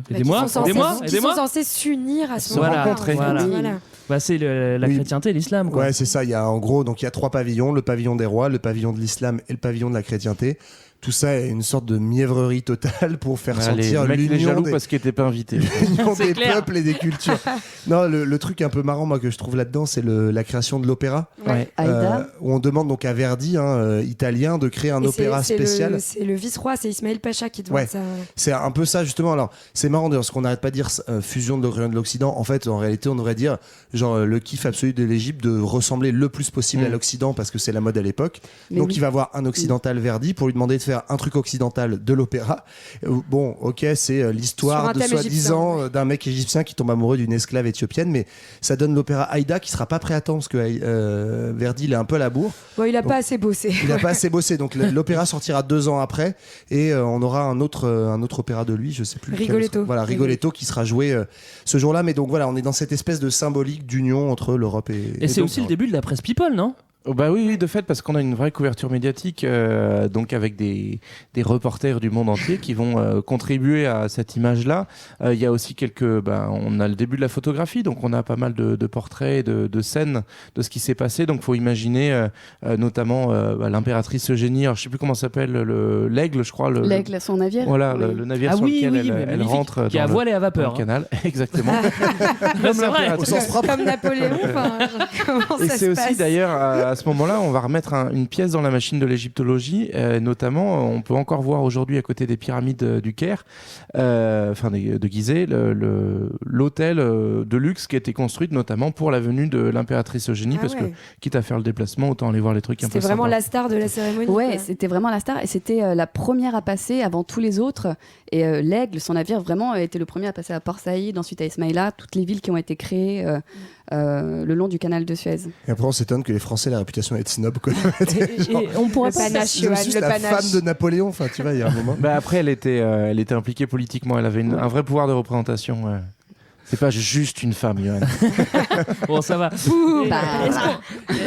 qui sont censés s'unir à ce moment-là. Bah, c'est la chrétienté et l'islam quoi. Ouais, c'est ça, il y a en gros donc il y a 3 pavillons, le pavillon des rois, le pavillon de l'islam et le pavillon de la chrétienté. Tout ça est une sorte de mièvrerie totale pour faire sentir l'union parce qu'ils n'étaient pas invités. L'union des peuples et des cultures. Non, le truc un peu marrant moi que je trouve là-dedans, c'est la création de l'opéra. Où on demande donc à Verdi, italien, de créer un opéra spécial. C'est le vice-roi, c'est Ismaël Pacha qui demande ça. C'est un peu ça justement. Alors c'est marrant d'ailleurs, parce qu'on n'arrête pas de dire fusion de l'Orient et de l'Occident. En fait, en réalité, on devrait dire genre le kiff absolu de l'Égypte de ressembler le plus possible à l'Occident parce que c'est la mode à l'époque. Donc il va voir un occidental Verdi pour lui demander de faire un truc occidental de l'opéra. Bon, ok, c'est l'histoire de soi-disant d'un mec égyptien qui tombe amoureux d'une esclave éthiopienne, mais ça donne l'opéra Aïda qui sera pas prêt à temps parce que Verdi il est un peu à la bourre. Bon, il a pas assez bossé. Il a pas assez bossé, donc l'opéra sortira 2 ans après et on aura un autre opéra de lui, je sais plus. Rigoletto. Voilà, Rigoletto qui sera joué ce jour-là, mais donc voilà, on est dans cette espèce de symbolique d'union entre l'Europe et c'est aussi le début de la presse people, non ? Bah oui, de fait, parce qu'on a une vraie couverture médiatique, donc avec des reporters du monde entier qui vont contribuer à cette image-là. Il y a aussi on a le début de la photographie, donc on a pas mal de portraits, de scènes de ce qui s'est passé. Donc, faut imaginer notamment l'impératrice Eugénie. Alors, je sais plus comment ça s'appelle, l'aigle, je crois. L'aigle, son navire. Voilà, le navire sur lequel elle rentre. Qui a voilé à vapeur. Dans le canal, exactement. C'est vrai. Au sens propre. Comme Napoléon. Comment et ça c'est se aussi passe d'ailleurs à ce moment-là, on va remettre une pièce dans la machine de l'égyptologie. Notamment, on peut encore voir aujourd'hui à côté des pyramides du Caire, de Gizeh, l'hôtel de luxe qui a été construit notamment pour la venue de l'impératrice Eugénie, parce que quitte à faire le déplacement, autant aller voir les trucs un peu C'était vraiment la star de la cérémonie. Ouais, c'était vraiment la star et c'était la première à passer avant tous les autres. Et l'aigle, son navire, vraiment était le premier à passer à Port Saïd, ensuite à Ismaïla, toutes les villes qui ont été créées le long du canal de Suez. Et après, on s'étonne que les Français aient la réputation d'être snob. Et on pourra pas juste la fan de Napoléon. Enfin, tu vois, il y a un moment. Après, elle était impliquée politiquement. Elle avait un vrai pouvoir de représentation. C'est pas juste une femme, Yoann. Bon, ça va.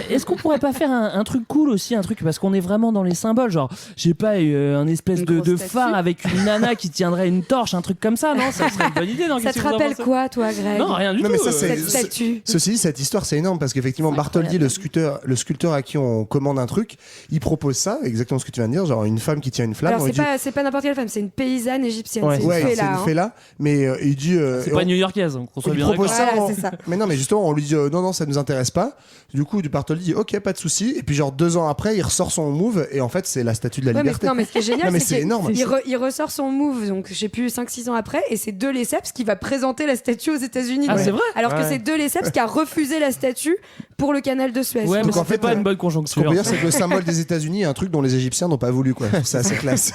Est-ce qu'on pourrait pas faire un truc cool aussi, un truc parce qu'on est vraiment dans les symboles, genre, j'ai pas un espèce de phare avec une nana qui tiendrait une torche, un truc comme ça, non? Ça serait une bonne idée, non? Ça te rappelle quoi, toi, Greg? Non, rien du tout. Mais ça, cette statue. Ceci dit, cette histoire, c'est énorme parce qu'effectivement, Bartholdi, le sculpteur à qui on commande un truc, il propose ça, exactement ce que tu viens de dire, genre une femme qui tient une flamme. Alors, c'est pas n'importe quelle femme, c'est une paysanne égyptienne. Ouais, c'est une fella, mais il dit. C'est pas new-yorkaise. qu'on soit Il bien propose d'accord. ça, Voilà, c'est ça. mais non, mais justement, on lui dit non, ça nous intéresse pas. Du coup, Bartoli dit ok, pas de souci. Et puis, genre 2 ans après, il ressort son move et en fait, c'est la statue de la Ouais, mais, liberté. non, mais ce qui est génial, Non, mais c'est c'est énorme. il ressort son move, donc je sais plus, 5-6 ans après, et c'est De Lesseps qui va présenter la statue aux États-Unis. Ah, c'est vrai. Alors que Ouais. c'est De Lesseps qui a refusé la statue pour le canal de Suez. Ouais, mais Donc, en c'était fait, pas une bonne Ce qu'on conjoncture. peut dire, c'est que le symbole des États-Unis est un truc dont les Égyptiens n'ont pas voulu, quoi. C'est assez classe.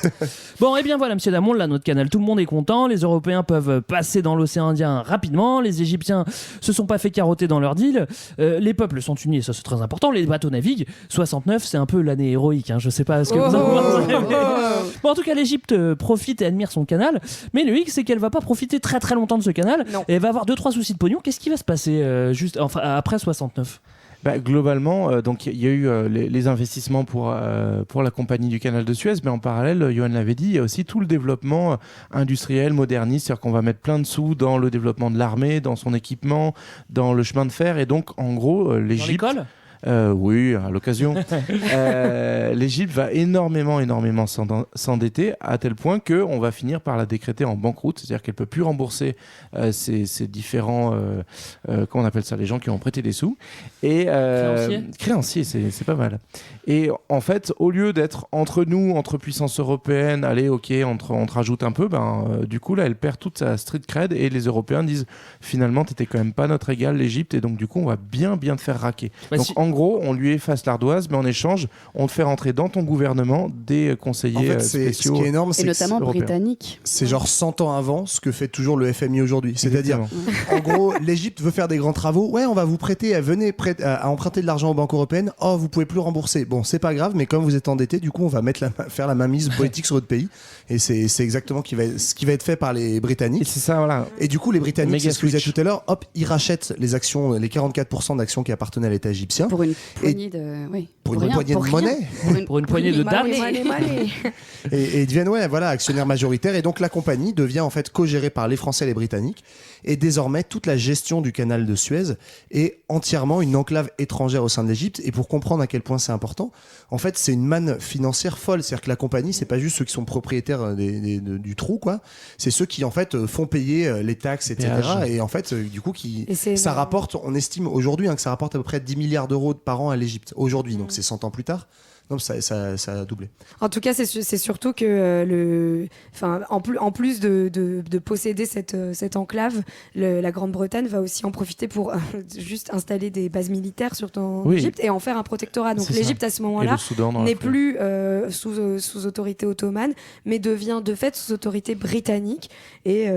Bon, et bien voilà, monsieur Damon, là, notre canal, tout le monde est content. Les Européens peuvent passer dans l'océan Indien rapidement. Les Égyptiens se sont pas fait carotter dans leur deal. Les peuples sont unis, et ça, c'est très important. Les bateaux naviguent. 69, c'est un peu l'année héroïque, hein. Je sais pas ce que vous en pensez. Bon, en tout cas, l'Égypte profite et admire son canal. Mais le hic, c'est qu'elle va pas profiter très très longtemps de ce canal. Non. Et elle va avoir 2-3 soucis de pognon. Qu'est-ce qui va se passer après 69? Globalement, donc il y a eu les investissements pour la compagnie du canal de Suez, mais en parallèle, Johan l'avait dit, il y a aussi tout le développement industriel, moderniste, c'est-à-dire qu'on va mettre plein de sous dans le développement de l'armée, dans son équipement, dans le chemin de fer, et donc en gros, l'Égypte... Dans l'école ? Oui, à l'occasion. L'Égypte va énormément s'endetter à tel point qu'on va finir par la décréter en banqueroute, c'est-à-dire qu'elle ne peut plus rembourser ces différents, comment on appelle ça, les gens qui ont prêté des sous. Et, créanciers, c'est pas mal. Et en fait, au lieu d'être entre nous, entre puissances européennes, allez, ok, on te rajoute un peu, du coup, là, elle perd toute sa street cred et les Européens disent finalement, t'étais quand même pas notre égal, l'Égypte, et donc du coup, on va bien te faire raquer. Donc, en gros, on lui efface l'ardoise, mais en échange, on te fait rentrer dans ton gouvernement des conseillers En fait, spéciaux. ce qui est énorme, Et c'est notamment britanniques. c'est genre 100 ans avant ce que fait toujours le FMI aujourd'hui. C'est-à-dire, en gros, l'Égypte veut faire des grands travaux. Ouais, on va vous prêter, venez à emprunter de l'argent aux banques européennes. Oh, vous pouvez plus rembourser. Bon, c'est pas grave, mais comme vous êtes endetté, du coup, on va faire la mainmise politique sur votre pays. Et c'est exactement ce qui va être fait par les Britanniques. Et c'est ça, voilà. Et du coup, les Britanniques, Méga c'est ce que vous switch. disiez tout à l'heure, hop, ils rachètent les actions, les 44% d'actions qui appartenaient à l'État égyptien. Pour une poignée de... Oui. Pour une rien, poignée de rien. monnaie. Pour une poignée de dates. Et ils deviennent actionnaires majoritaires, et donc la compagnie devient en fait co-gérée par les Français et les Britanniques, et désormais toute la gestion du canal de Suez est entièrement une enclave étrangère au sein de l'Égypte. Et pour comprendre à quel point c'est important, en fait c'est une manne financière folle, c'est-à-dire que la compagnie, c'est pas juste ceux qui sont propriétaires du trou, quoi, c'est ceux qui en fait font payer les taxes, etc. Péage. Et en fait du coup ça énorme. rapporte, on estime aujourd'hui que ça rapporte à peu près 10 milliards d'euros par an à l'Égypte aujourd'hui, donc c'est 100 ans plus tard. Non, ça a doublé. En tout cas, c'est surtout que en plus de posséder cette enclave, la Grande-Bretagne va aussi en profiter pour juste installer des bases militaires sur l'Égypte et en faire un protectorat. Donc l'Égypte à ce moment-là n'est plus sous autorité ottomane, mais devient de fait sous autorité britannique. Et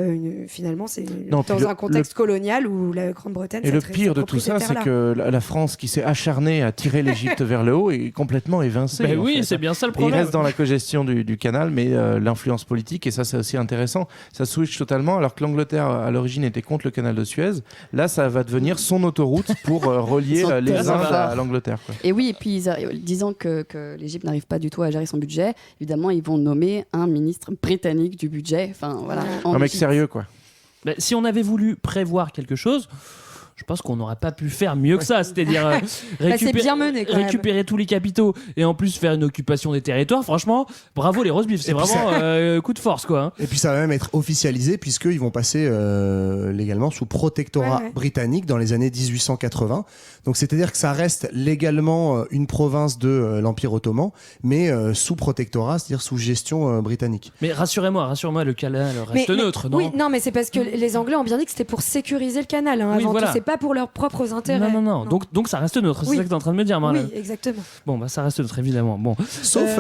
finalement, c'est dans un contexte colonial où la Grande-Bretagne. Et le pire de tout ça, c'est que la France, qui s'est acharnée à tirer l'Égypte vers le haut, est complètement évincée. Ben oui, c'est bien ça le Et problème. il reste dans la cogestion du canal, mais l'influence politique, et ça c'est aussi intéressant, ça switch totalement, alors que l'Angleterre à l'origine était contre le canal de Suez, là ça va devenir son autoroute pour relier les Indes à l'Angleterre, quoi. Et oui, et puis disant que l'Égypte n'arrive pas du tout à gérer son budget, évidemment ils vont nommer un ministre britannique du budget, enfin voilà. Un mec sérieux, quoi. Ben, si on avait voulu prévoir quelque chose, je pense qu'on n'aurait pas pu faire mieux que ça, c'est-à-dire c'est bien mené, quand même. récupérer tous les capitaux et en plus faire une occupation des territoires. Franchement, bravo les roast beef, c'est Et puis vraiment coup de force, quoi. Hein. Et puis ça va même être officialisé puisqu'ils vont passer légalement sous protectorat britannique dans les années 1880. Donc c'est-à-dire que ça reste légalement une province de l'Empire ottoman, mais sous protectorat, c'est-à-dire sous gestion britannique. Mais rassurez-moi, le canal reste neutre, non? Oui, non, mais c'est parce que les Anglais ont bien dit que c'était pour sécuriser le canal. Hein, Oui, avant voilà. tout, c'est pas pour leurs propres intérêts. Non. Donc ça reste neutre, c'est Oui. ça que tu es en train de me dire, Marlène. Oui, exactement. Bon, bah ça reste neutre, évidemment. Bon. Sauf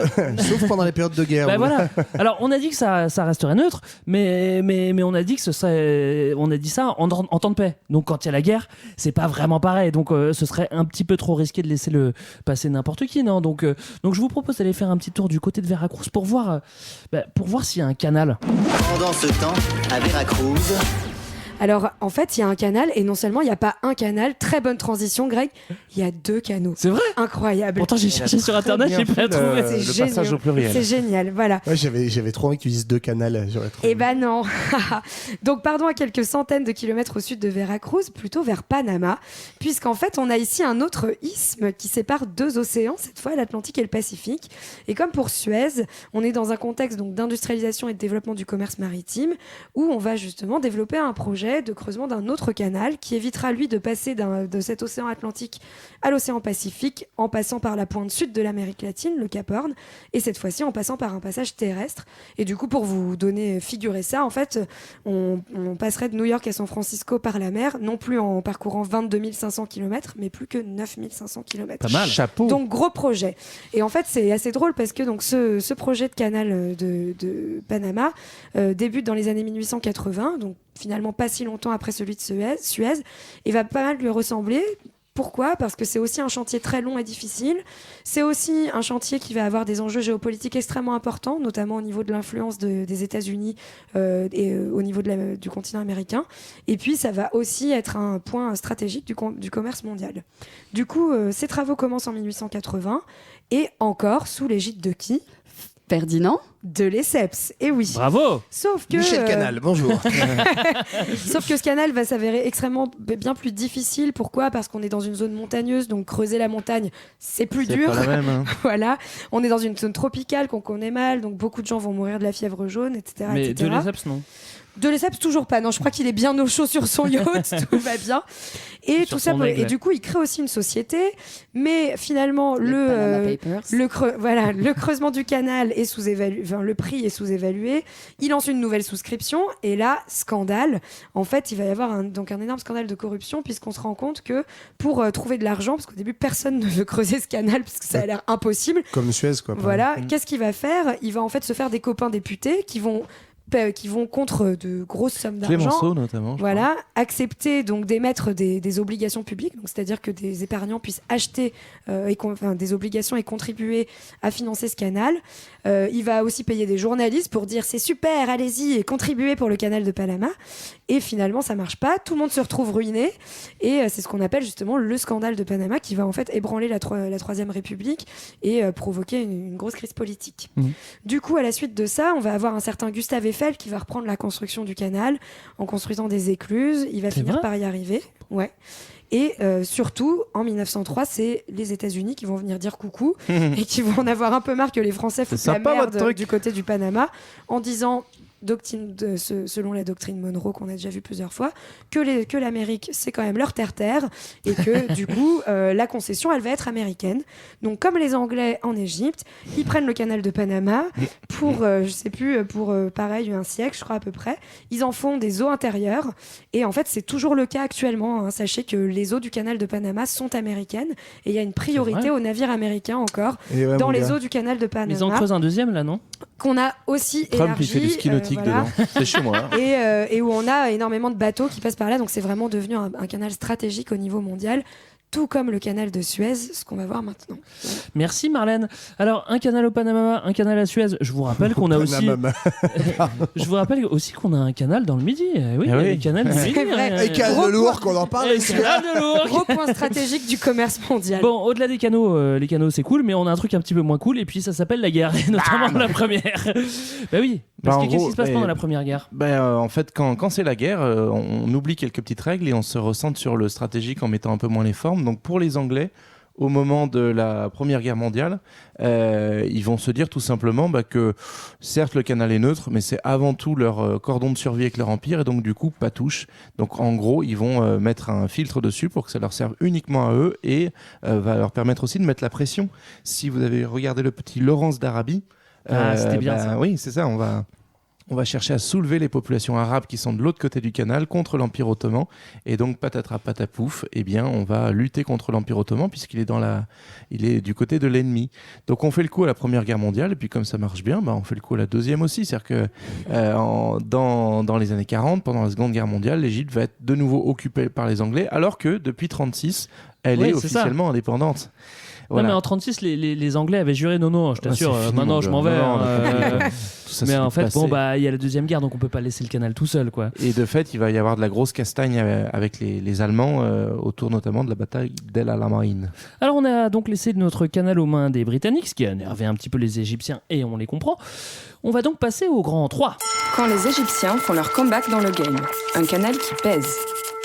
pendant les périodes de guerre. Bah voilà. Alors on a dit que ça resterait neutre, mais on a dit que on a dit ça en temps de paix. Donc quand il y a la guerre, c'est pas vraiment pareil. Donc ce serait un petit peu trop risqué de laisser passer n'importe qui, non? Donc je vous propose d'aller faire un petit tour du côté de Veracruz pour voir s'il y a un canal. Pendant ce temps, à Veracruz... Alors, en fait, il y a un canal, et non seulement il n'y a pas un canal, très bonne transition, Greg, il y a 2 canaux. C'est vrai? Incroyable. Pourtant, j'ai cherché sur Internet, j'ai pas trouvé. C'est passage au pluriel. C'est génial, voilà. Ouais, j'avais trop envie qu'ils disent 2 canals. Eh ben non. Donc, pardon, à quelques centaines de kilomètres au sud de Veracruz, plutôt vers Panama, puisqu'en fait, on a ici un autre isthme qui sépare 2 océans, cette fois l'Atlantique et le Pacifique. Et comme pour Suez, on est dans un contexte donc d'industrialisation et de développement du commerce maritime, où on va justement développer un projet projet de creusement d'un autre canal qui évitera, lui, de passer de cet océan Atlantique à l'océan Pacifique en passant par la pointe sud de l'Amérique latine, le Cap Horn, et cette fois-ci en passant par un passage terrestre. Et du coup, pour vous figurer ça, en fait, on passerait de New York à San Francisco par la mer, non plus en parcourant 22 500 km, mais plus que 9 500 km. Pas mal. Chapeau. Donc, gros projet. Et en fait, c'est assez drôle parce que donc, ce projet de canal de Panama débute dans les années 1880, donc finalement pas si longtemps après celui de Suez, et va pas mal lui ressembler. Pourquoi ? Parce que c'est aussi un chantier très long et difficile. C'est aussi un chantier qui va avoir des enjeux géopolitiques extrêmement importants, notamment au niveau de l'influence des États-Unis et au niveau du continent américain. Et puis, ça va aussi être un point stratégique du commerce mondial. Du coup, ces travaux commencent en 1880 et encore sous l'égide de qui ? Ferdinand de Lesseps, et oui. Bravo. Sauf que Michel Canal, bonjour. Sauf que ce canal va s'avérer extrêmement bien plus difficile. Pourquoi ? Parce qu'on est dans une zone montagneuse, donc creuser la montagne, c'est plus dur. Pas la même, hein. Voilà. On est dans une zone tropicale qu'on connaît mal, donc beaucoup de gens vont mourir de la fièvre jaune, etc. Mais etc. de Lesseps, non. De Lesseps, toujours pas. Non, je crois qu'il est bien au chaud sur son yacht, tout va bien. Et Sur tout ça, son aigle. et du coup, il crée aussi une société, mais finalement, Panama Papers. le creusement du canal est sous-évalué, enfin, le prix est sous-évalué. Il lance une nouvelle souscription, et là, scandale. En fait, il va y avoir un énorme scandale de corruption, puisqu'on se rend compte que pour trouver de l'argent, parce qu'au début, personne ne veut creuser ce canal, parce que ça a l'air impossible. Comme Suez, quoi. Voilà. Qu'est-ce qu'il va faire ? Il va en fait se faire des copains députés qui vont contre de grosses sommes d'argent, Clémenceau notamment. voilà, accepter donc d'émettre des obligations publiques, donc c'est-à-dire que des épargnants puissent acheter des obligations et contribuer à financer ce canal. Il va aussi payer des journalistes pour dire c'est super, allez-y et contribuer pour le canal de Panama. Et finalement, ça marche pas. Tout le monde se retrouve ruiné. Et c'est ce qu'on appelle justement le scandale de Panama qui va en fait ébranler la Troisième République et provoquer une grosse crise politique. Mmh. Du coup, à la suite de ça, on va avoir un certain Gustave Eiffel qui va reprendre la construction du canal en construisant des écluses. Il va finir par y arriver. Ouais. Et surtout, en 1903, c'est les États-Unis qui vont venir dire coucou et qui vont en avoir un peu marre que les Français foutent la merde du côté du Panama en disant... selon la doctrine Monroe qu'on a déjà vu plusieurs fois, que l'Amérique c'est quand même leur terre-terre et que du coup la concession elle va être américaine. Donc comme les Anglais en Égypte, ils prennent le canal de Panama pour pareil un siècle je crois à peu près. Ils en font des eaux intérieures et en fait c'est toujours le cas actuellement, hein. Sachez que les eaux du canal de Panama sont américaines et il y a une priorité aux navires américains encore dans les eaux du canal de Panama. Ils en creusent un deuxième là, non ? Qu'on a aussi Trump, élargi. il fait du ski nautique dedans. C'est chez moi. Hein. Et où on a énormément de bateaux qui passent par là. Donc c'est vraiment devenu un canal stratégique au niveau mondial. Tout comme le canal de Suez, ce qu'on va voir maintenant. Voilà. Merci Marlène. Alors un canal au Panama, un canal à Suez. Je vous rappelle qu'on a aussi. Je vous rappelle aussi qu'on a un canal dans le Midi. Oui, le canal du Midi. C'est vrai. Et canal de Lourdes, qu'on en parle. Canal de Lourdes. Gros point stratégique du commerce mondial. Bon, au-delà des canaux, les canaux c'est cool, mais on a un truc un petit peu moins cool. Et puis ça s'appelle la guerre, et notamment la première. Bah oui. Parce que qu'est-ce qui se passe pendant la première guerre ? En fait, quand c'est la guerre, on oublie quelques petites règles et on se recentre sur le stratégique en mettant un peu moins les formes. Donc pour les Anglais, au moment de la Première Guerre mondiale, ils vont se dire tout simplement que certes le canal est neutre, mais c'est avant tout leur cordon de survie avec leur empire et donc du coup pas touche. Donc en gros, ils vont mettre un filtre dessus pour que ça leur serve uniquement à eux et va leur permettre aussi de mettre la pression. Si vous avez regardé le petit Laurence d'Arabie, c'était bien ça. Oui, c'est ça, on va chercher à soulever les populations arabes qui sont de l'autre côté du canal contre l'Empire ottoman. Et donc, patatras patapouf, eh bien, on va lutter contre l'Empire ottoman puisqu'il est, il est du côté de l'ennemi. Donc, on fait le coup à la Première Guerre mondiale. Et puis, comme ça marche bien, on fait le coup à la Deuxième aussi. C'est-à-dire que dans les années 40, pendant la Seconde Guerre mondiale, l'Égypte va être de nouveau occupée par les Anglais, alors que depuis 1936, elle est officiellement indépendante. Voilà. Non, mais en 36, les Anglais avaient juré non, je t'assure, maintenant je m'en vais. Mais en fait, il y a la Deuxième Guerre, donc on peut pas laisser le canal tout seul, quoi. Et de fait, il va y avoir de la grosse castagne avec les Allemands autour notamment de la bataille d'El Alamein. Alors on a donc laissé notre canal aux mains des Britanniques, ce qui a énervé un petit peu les Égyptiens, et on les comprend. On va donc passer au grand 3. Quand les Égyptiens font leur comeback dans le game, un canal qui pèse.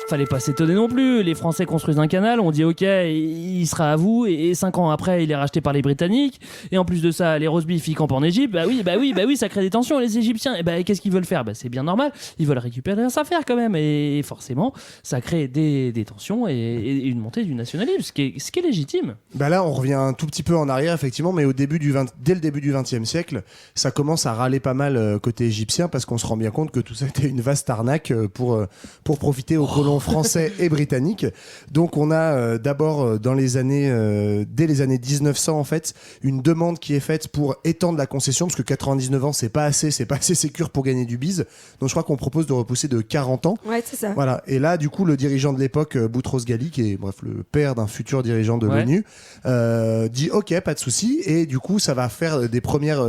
fallait pas s'étonner non plus. Les Français construisent un canal, on dit ok, il sera à vous, et 5 ans après, il est racheté par les Britanniques. Et en plus de ça, les roast beef ils campent en Égypte. Bah oui, ça crée des tensions. Les Égyptiens, et qu'est-ce qu'ils veulent faire ? C'est bien normal. Ils veulent récupérer leurs affaires quand même, et forcément, ça crée des tensions et une montée du nationalisme, ce qui est légitime. Là, on revient un tout petit peu en arrière, effectivement, mais dès le début du XXe siècle, ça commence à râler pas mal côté égyptien, parce qu'on se rend bien compte que tout ça était une vaste arnaque pour profiter aux colons français et britanniques. Donc on a d'abord dès les années 1900 en fait, une demande qui est faite pour étendre la concession, parce que 99 ans c'est pas assez sécure pour gagner du bise. Donc je crois qu'on propose de repousser de 40 ans. Ouais, c'est ça. Voilà. Et là du coup le dirigeant de l'époque, Boutros Ghali, qui est le père d'un futur dirigeant de l'ONU, dit ok, pas de souci, et du coup ça va faire des premières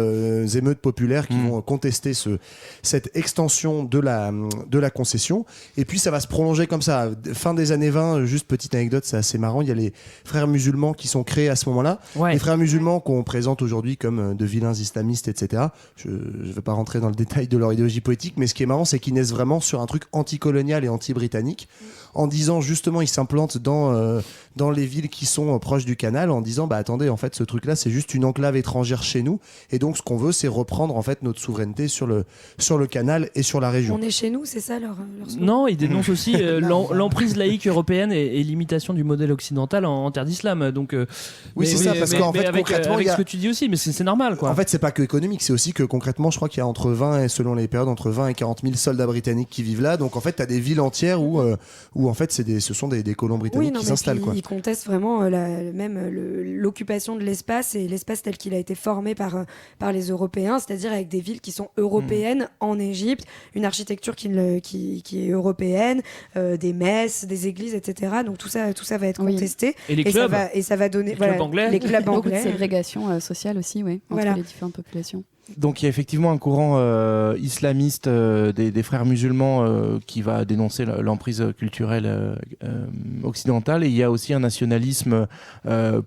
émeutes populaires qui vont contester cette extension de la concession. Et puis ça va se prolonger comme ça. Fin des années 20, juste petite anecdote, c'est assez marrant, il y a les frères musulmans qui sont créés à ce moment-là. Les frères musulmans qu'on présente aujourd'hui comme de vilains islamistes, etc. Je ne vais pas rentrer dans le détail de leur idéologie politique, mais ce qui est marrant, c'est qu'ils naissent vraiment sur un truc anticolonial et anti-britannique, en disant justement, ils s'implantent dans les villes qui sont proches du canal, en disant attendez, en fait ce truc-là c'est juste une enclave étrangère chez nous, et donc ce qu'on veut c'est reprendre en fait notre souveraineté sur le canal et sur la région. On est chez nous, c'est ça leur slogan. Non, ils dénoncent aussi l'emprise laïque européenne et l'imitation du modèle occidental en terre d'islam. Donc, oui, c'est ça, parce qu'en fait, concrètement, avec ce que tu dis aussi, mais c'est normal, quoi. En fait, c'est pas que économique, c'est aussi que concrètement, je crois qu'il y a entre 20 et selon les périodes, entre 20 et 40 000 soldats britanniques qui vivent là. Donc, en fait, t'as des villes entières où en fait, ce sont des colons britanniques qui s'installent, quoi. Ils contestent vraiment l'occupation de l'espace et l'espace tel qu'il a été formé par les Européens, c'est-à-dire avec des villes qui sont européennes en Égypte, une architecture qui est européenne, des messes, des églises, etc. Donc tout ça va être contesté. Et les clubs. Ça va donner les clubs anglais. Les clubs Beaucoup anglais. de ségrégation sociale aussi, entre les différentes populations. Donc il y a effectivement un courant islamiste des frères musulmans qui va dénoncer l'emprise culturelle occidentale, et il y a aussi un nationalisme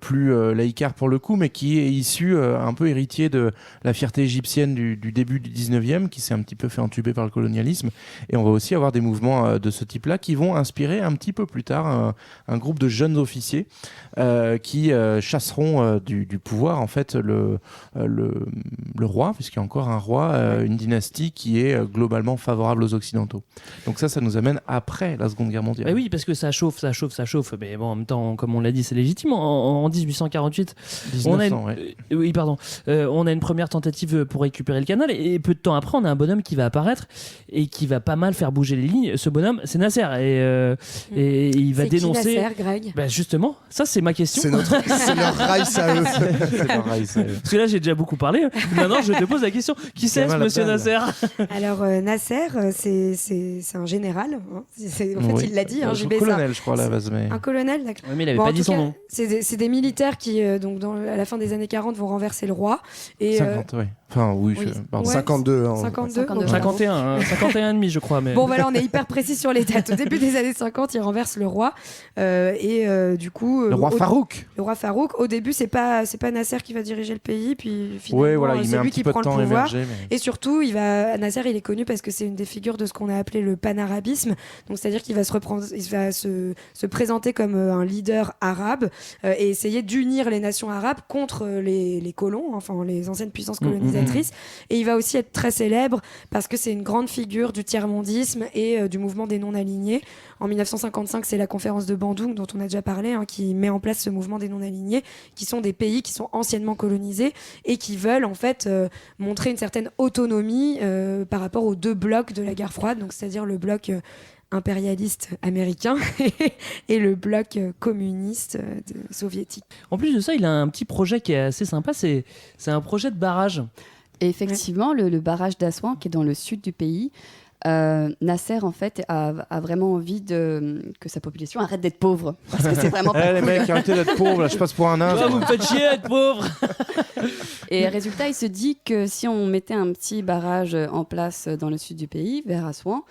plus laïcard pour le coup, mais qui est issu un peu héritier de la fierté égyptienne du début du 19e, qui s'est un petit peu fait entuber par le colonialisme. Et on va aussi avoir des mouvements de ce type-là qui vont inspirer un petit peu plus tard un groupe de jeunes officiers qui chasseront du pouvoir en fait le roi, puisqu'il y a encore un roi, une dynastie qui est globalement favorable aux Occidentaux. Donc ça nous amène après la Seconde Guerre mondiale. Bah oui, parce que ça chauffe. Mais bon, en même temps, comme on l'a dit, c'est légitime. En 1848, 1900, on a une première tentative pour récupérer le canal, et peu de temps après, on a un bonhomme qui va apparaître et qui va pas mal faire bouger les lignes. Ce bonhomme, c'est Nasser, et il va dénoncer. C'est qui Nasser, Greg ? Justement, ça c'est ma question. C'est leur Raïs à eux. Parce que là, j'ai déjà beaucoup parlé. Maintenant, je te pose la question. Qui c'est ce monsieur Nasser ? Alors Nasser, c'est un général. En fait, il l'a dit. Un colonel, je crois, à la base. Un colonel, d'accord. Ouais, mais il avait pas dit son nom. C'est des militaires qui, à la fin des années 40, vont renverser le roi. Et, 50, oui. Enfin, oui. 52. 51 et demi, je crois. Mais... Bon, voilà, on est hyper précis sur les dates. Au début des années 50, il renverse le roi. Du coup... le roi Farouk. Le roi Farouk. Au début, c'est pas Nasser qui va diriger le pays. Puis finalement, il c'est lui qui prend le pouvoir. Mais... Et surtout, Nasser, il est connu parce que c'est une des figures de ce qu'on a appelé le panarabisme. Donc, c'est-à-dire qu'il va se présenter comme un leader arabe et essayer d'unir les nations arabes contre les colons, enfin les anciennes puissances colonisatrices. Et il va aussi être très célèbre parce que c'est une grande figure du tiers-mondisme et du mouvement des non-alignés. En 1955, c'est la conférence de Bandung dont on a déjà parlé, qui met en place ce mouvement des non-alignés, qui sont des pays qui sont anciennement colonisés et qui veulent en fait montrer une certaine autonomie par rapport aux deux blocs de la guerre froide, donc c'est-à-dire le bloc impérialiste américain et le bloc communiste soviétique. En plus de ça, il a un petit projet qui est assez sympa, c'est un projet de barrage. Et effectivement, le barrage d'Assouan, qui est dans le sud du pays, Nasser en fait a vraiment envie que sa population arrête d'être pauvre, parce que c'est vraiment pas les mecs, arrêtez d'être pauvres, là, je passe pour un nain. Vous me faites chier à être pauvre. Et résultat, il se dit que si on mettait un petit barrage en place dans le sud du pays, vers Assouan,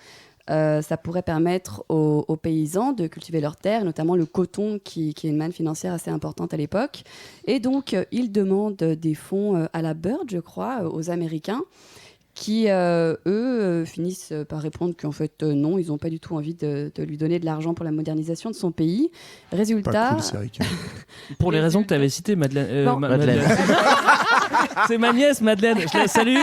ça pourrait permettre aux paysans de cultiver leurs terres, notamment le coton qui est une manne financière assez importante à l'époque. Et donc, ils demandent des fonds à la Bird, je crois, aux Américains. qui, finissent par répondre qu'en fait, non, ils n'ont pas du tout envie de lui donner de l'argent pour la modernisation de son pays. Résultat... Pas cool, c'est vrai que... Pour les raisons que tu avais citées, Madeleine. Bon. Madeleine. C'est ma nièce, Madeleine. Je la salue.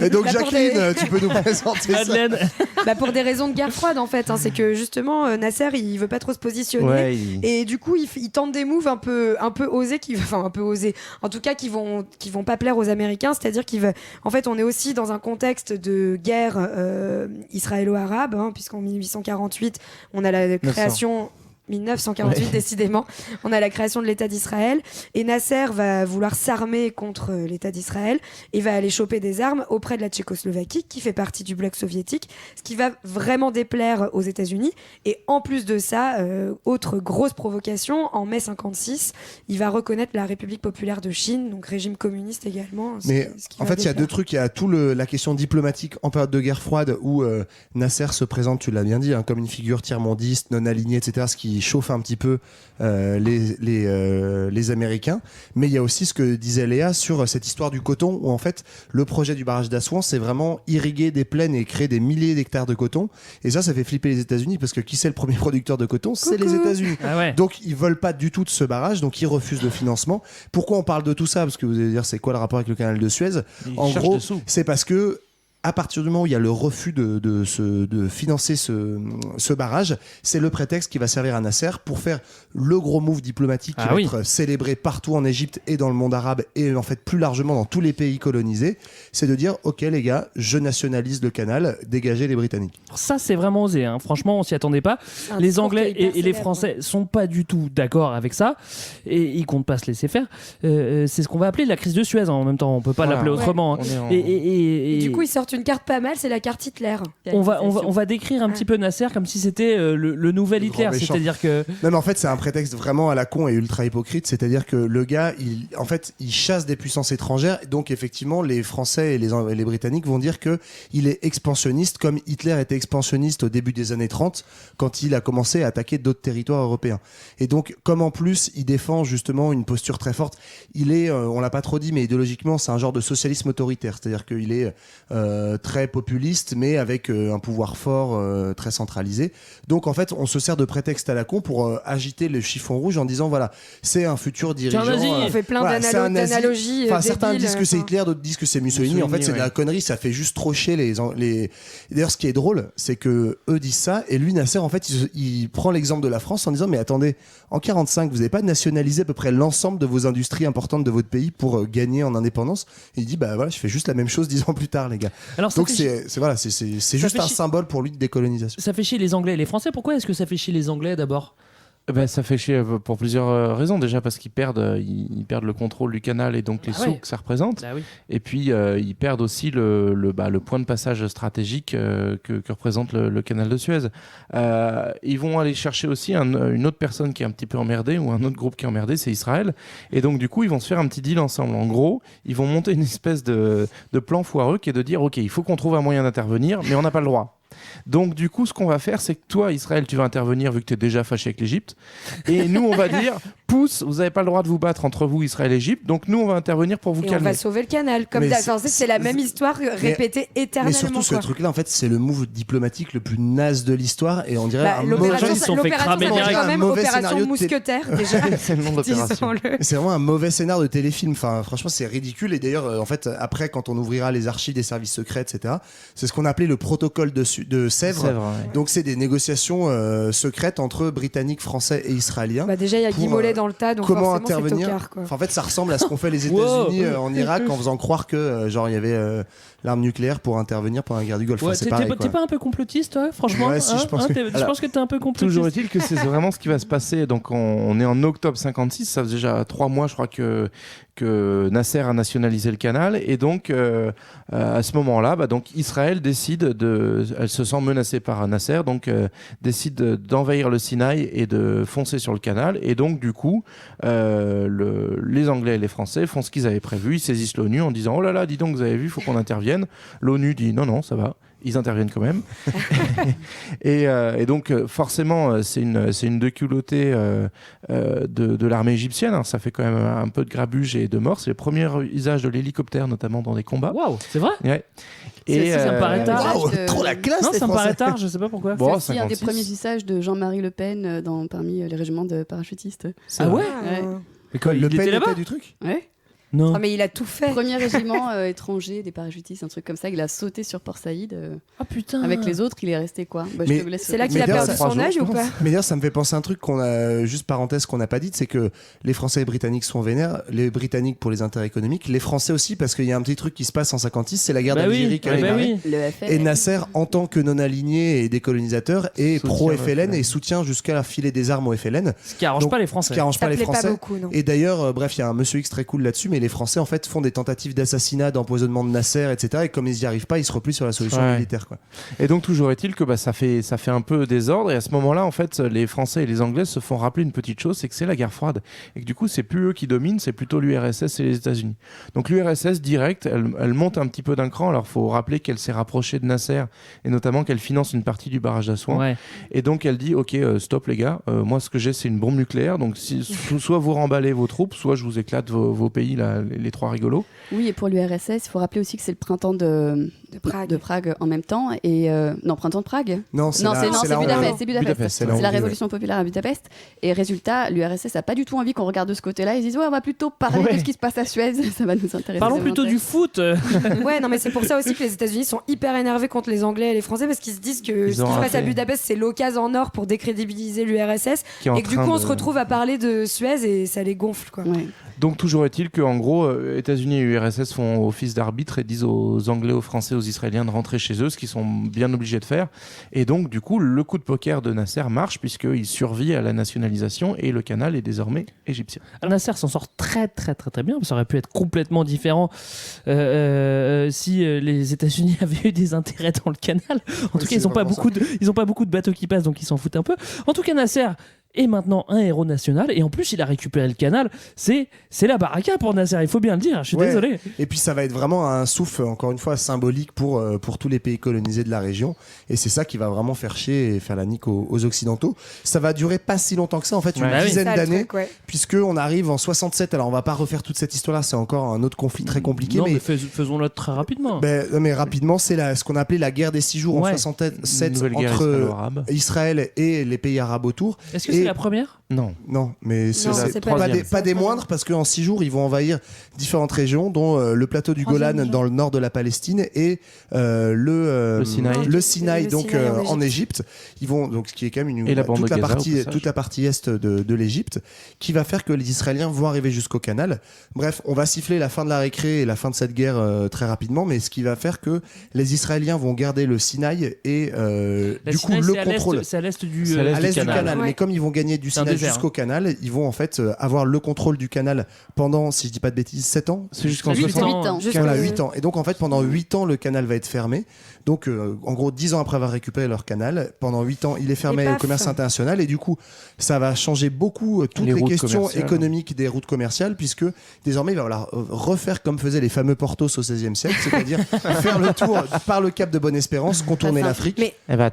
Et donc, Jacqueline, tu peux nous présenter Madeleine. Bah pour des raisons de guerre froide en fait, hein. C'est que justement Nasser il veut pas trop se positionner et du coup il tente des moves un peu osés, un peu osés, en tout cas qui vont pas plaire aux Américains, c'est-à-dire en fait on est aussi dans un contexte de guerre israélo-arabe, hein, puisqu'en 1848 on a la création 1948 décidément, on a la création de l'État d'Israël et Nasser va vouloir s'armer contre l'État d'Israël et va aller choper des armes auprès de la Tchécoslovaquie qui fait partie du bloc soviétique, ce qui va vraiment déplaire aux États-Unis. Et en plus de ça, autre grosse provocation, en mai 56 il va reconnaître la République populaire de Chine, donc régime communiste également. Mais en fait il y a deux trucs, il y a la question diplomatique en période de guerre froide où Nasser se présente, tu l'as bien dit, hein, comme une figure tiers-mondiste, non alignée, etc., ce qui chauffe un petit peu les Américains. Mais il y a aussi ce que disait Léa sur cette histoire du coton, où en fait le projet du barrage d'Assouan, c'est vraiment irriguer des plaines et créer des milliers d'hectares de coton. Et ça fait flipper les États-Unis, parce que qui c'est le premier producteur de coton? C'est les États-Unis. Ah ouais. Donc ils veulent pas du tout de ce barrage, donc ils refusent le financement. Pourquoi on parle de tout ça? Parce que vous allez dire, c'est quoi le rapport avec le canal de Suez? En gros, c'est parce que à partir du moment où il y a le refus de financer ce barrage, c'est le prétexte qui va servir à Nasser pour faire le gros move diplomatique qui va être célébré partout en Égypte et dans le monde arabe et en fait plus largement dans tous les pays colonisés. C'est de dire, ok les gars, je nationalise le canal, dégagez les Britanniques. Ça c'est vraiment osé, hein. Franchement on s'y attendait pas. Les Anglais et les Français sont pas du tout d'accord avec ça et ils comptent pas se laisser faire. C'est ce qu'on va appeler la crise de Suez, hein. En même temps on peut pas l'appeler autrement. Et du coup ils sortent une carte pas mal, c'est la carte Hitler. On va décrire un petit peu Nasser comme si c'était le nouvel Hitler, c'est-à-dire que... Non mais en fait c'est un prétexte vraiment à la con et ultra hypocrite, c'est-à-dire que le gars il chasse des puissances étrangères, donc effectivement les Français et les Britanniques vont dire qu'il est expansionniste comme Hitler était expansionniste au début des années 30 quand il a commencé à attaquer d'autres territoires européens. Et donc comme en plus il défend justement une posture très forte, il est, on l'a pas trop dit mais idéologiquement c'est un genre de socialisme autoritaire, c'est-à-dire qu'il est très populiste mais avec un pouvoir fort très centralisé. Donc en fait on se sert de prétexte à la con pour agiter le chiffon rouge en disant voilà c'est un futur dirigeant. On fait plein d'analogies. Certains disent que c'est Hitler, d'autres disent que c'est Mussolini. En fait c'est de la connerie, ça fait juste trop chier les... D'ailleurs ce qui est drôle c'est que eux disent ça et lui Nasser en fait il prend l'exemple de la France en disant mais attendez, en 45 vous n'avez pas nationalisé à peu près l'ensemble de vos industries importantes de votre pays pour gagner en indépendance. Et il dit bah voilà je fais juste la même chose 10 ans plus tard les gars. Alors, donc c'est juste un symbole pour lui de décolonisation. Ça fait chier les Anglais et les Français. Pourquoi est-ce que ça fait chier les Anglais d'abord? Ça fait chier pour plusieurs raisons. Déjà parce qu'ils perdent le contrôle du canal et donc les sous que ça représente. Et puis ils perdent aussi le point de passage stratégique que représente le canal de Suez. Ils vont aller chercher aussi une autre personne qui est un petit peu emmerdée ou un autre groupe qui est emmerdé, c'est Israël. Et donc du coup ils vont se faire un petit deal ensemble. En gros, ils vont monter une espèce de plan foireux qui est de dire ok, il faut qu'on trouve un moyen d'intervenir, mais on n'a pas le droit. Donc du coup ce qu'on va faire c'est que toi Israël tu vas intervenir vu que tu es déjà fâché avec l'Égypte et nous on va dire pousse, vous n'avez pas le droit de vous battre entre vous Israël et Égypte, donc nous on va intervenir pour vous calmer. On va sauver le canal comme c'est la même histoire répétée éternellement. Mais surtout ce truc là en fait c'est le move diplomatique le plus naze de l'histoire et on dirait ils sont fait cramer quand même opération mousquetaire déjà. C'est le nom de l'opération. C'est vraiment un mauvais scénar de téléfilm, enfin franchement c'est ridicule et d'ailleurs en fait après quand on ouvrira les archives des services secrets etc c'est ce qu'on appelait le protocole de Sèvres. Donc c'est des négociations secrètes entre Britanniques, Français et Israéliens. Déjà il y a Guy Mollet dans le tas donc comment forcément intervenir. C'est tocard, quoi. En fait ça ressemble à ce qu'ont fait les États-Unis en Irak en faisant croire que genre il y avait l'arme nucléaire pour intervenir pendant la guerre du Golfe. C'est pareil, t'es pas un peu complotiste toi franchement? Je pense que t'es un peu complotiste. Toujours est-il que c'est vraiment ce qui va se passer. Donc on est en octobre 56, ça fait déjà 3 mois je crois que Nasser a nationalisé le canal et donc à ce moment-là donc Israël décide elle se sent menacée par Nasser donc décide d'envahir le Sinaï et de foncer sur le canal et donc du coup les Anglais et les Français font ce qu'ils avaient prévu, ils saisissent l'ONU en disant oh là là dis donc vous avez vu, il faut qu'on intervienne. L'ONU dit non ça va. ils interviennent quand même. et donc, forcément, c'est une déculottée de l'armée égyptienne. Alors, ça fait quand même un peu de grabuge et de mort. C'est le premier usage de l'hélicoptère, notamment dans des combats. Waouh, c'est vrai? Ouais. Et ça me paraît tard. Trop la classe. Non, les ça me paraît Français. tard, je sais pas pourquoi. Bon, C'est aussi un des 56. premiers usages de Jean-Marie Le Pen parmi les régiments de parachutistes. Ah ouais? Mais quoi, Il Le était Pen là-bas était du truc? Ouais. Non. Ah, mais il a tout fait. Premier régiment étranger des parachutistes, un truc comme ça. Il a sauté sur Port Saïd. Ah putain. Avec les autres, il est resté quoi? Bah, je Mais te laisse C'est là qu'il Mais a d'ailleurs, perdu ça- son âge ou pas? Mais d'ailleurs, ça me fait penser à un truc qu'on a, juste parenthèse, qu'on n'a pas dit, c'est que les Français et les Britanniques sont vénères, les Britanniques pour les intérêts économiques, les Français aussi, parce qu'il y a un petit truc qui se passe en 56, c'est la guerre Bah d'Algérie oui, qui a bah démarré. oui. Le FLN. Et Nasser, en tant que non-aligné et décolonisateur, est Soutient pro-FLN le et soutient jusqu'à filer des armes au FLN. Ce qui arrange Donc, pas les Ce Français. qui arrange Ça pas les plaît pas Français. beaucoup, non. Et d'ailleurs, bref, il y a un monsieur X très cool là-dessus, mais les Français en fait font des tentatives d'assassinat, d'empoisonnement de Nasser, etc. Et comme ils n'y arrivent pas, ils se replient sur la solution Ouais. militaire, quoi. Et donc toujours est-il que ça fait un peu désordre, et à ce moment-là en fait les Français et les Anglais se font rappeler une petite chose, c'est que c'est la guerre froide et que du coup c'est plus eux qui dominent, c'est plutôt l'URSS et les États-Unis. Donc l'URSS direct, elle monte un petit peu d'un cran. Alors faut rappeler qu'elle s'est rapprochée de Nasser et notamment qu'elle finance une partie du barrage d'Assouan. Ouais. Et donc elle dit ok, stop les gars, moi ce que j'ai c'est une bombe nucléaire, donc soit vous remballez vos troupes, soit je vous éclate vos pays là, les trois rigolos. Oui, et pour l'URSS, il faut rappeler aussi que c'est le printemps de Prague en même temps. Et non, printemps de Prague. Non, c'est Budapest. C'est Budapest. c'est la C'est la Hongrie, révolution populaire à Budapest. Et résultat, l'URSS n'a pas du tout envie qu'on regarde de ce côté-là. Ils disent ouais, on va plutôt parler de ce qui se passe à Suez. Ça va nous intéresser. Parlons plutôt du foot. Ouais, non, mais c'est pour ça aussi que les États-Unis sont hyper énervés contre les Anglais et les Français parce qu'ils se disent que ce qui se passe à Budapest, c'est l'occasion en or pour décrédibiliser l'URSS et que du coup, on se retrouve à parler de Suez et ça les gonfle, quoi. Ouais. Donc toujours est-il qu'en gros, États-Unis et URSS font office d'arbitre et disent aux Anglais, aux Français, aux Israéliens de rentrer chez eux, ce qu'ils sont bien obligés de faire. Et donc du coup, le coup de poker de Nasser marche puisqu'il survit à la nationalisation et le canal est désormais égyptien. Nasser s'en sort très bien. Ça aurait pu être complètement différent si les États-Unis avaient eu des intérêts dans le canal. En tout cas, ils n'ont pas beaucoup de bateaux qui passent, donc ils s'en foutent un peu. En tout cas, Nasser est maintenant un héros national et en plus il a récupéré le canal. C'est la baraka pour Nasser, il faut bien le dire. Je suis désolé. Et puis ça va être vraiment un souffle, encore une fois, symbolique pour tous les pays colonisés de la région. Et c'est ça qui va vraiment faire chier et faire la nique aux Occidentaux. Ça va durer pas si longtemps que ça, en fait, une dizaine d'années, puisqu'on arrive en 67. Alors on va pas refaire toute cette histoire-là, c'est encore un autre conflit très compliqué. Non, mais faisons-le très rapidement. Mais rapidement, c'est ce qu'on appelait la guerre des 6 jours en 67 entre Israël et les pays arabes autour. Est-ce que c'est la première ? Non, mais c'est pas des moindres parce qu'en 6 jours ils vont envahir différentes régions, dont le plateau du Golan dans le nord de la Palestine et le Sinaï donc en Égypte. Ils vont donc ce qui est quand même toute la partie est de l'Égypte, qui va faire que les Israéliens vont arriver jusqu'au canal. Bref, on va siffler la fin de la récré et la fin de cette guerre très rapidement, mais ce qui va faire que les Israéliens vont garder le Sinaï et du coup le contrôle. C'est à l'est du canal. Mais comme ils vont gagner du Sinaï jusqu'au canal, ils vont en fait avoir le contrôle du canal pendant, si je dis pas de bêtises, 7 ans. C'est jusqu'en 8 ans. Voilà, 8 ans. Et donc en fait pendant 8 ans le canal va être fermé. Donc en gros 10 ans après avoir récupéré leur canal, pendant 8 ans il est fermé au commerce international et du coup ça va changer beaucoup toutes les questions économiques des routes commerciales, puisque désormais il va falloir refaire comme faisaient les fameux Portos au XVIe siècle, c'est-à-dire faire le tour par le cap de Bonne-Espérance, contourner l'Afrique.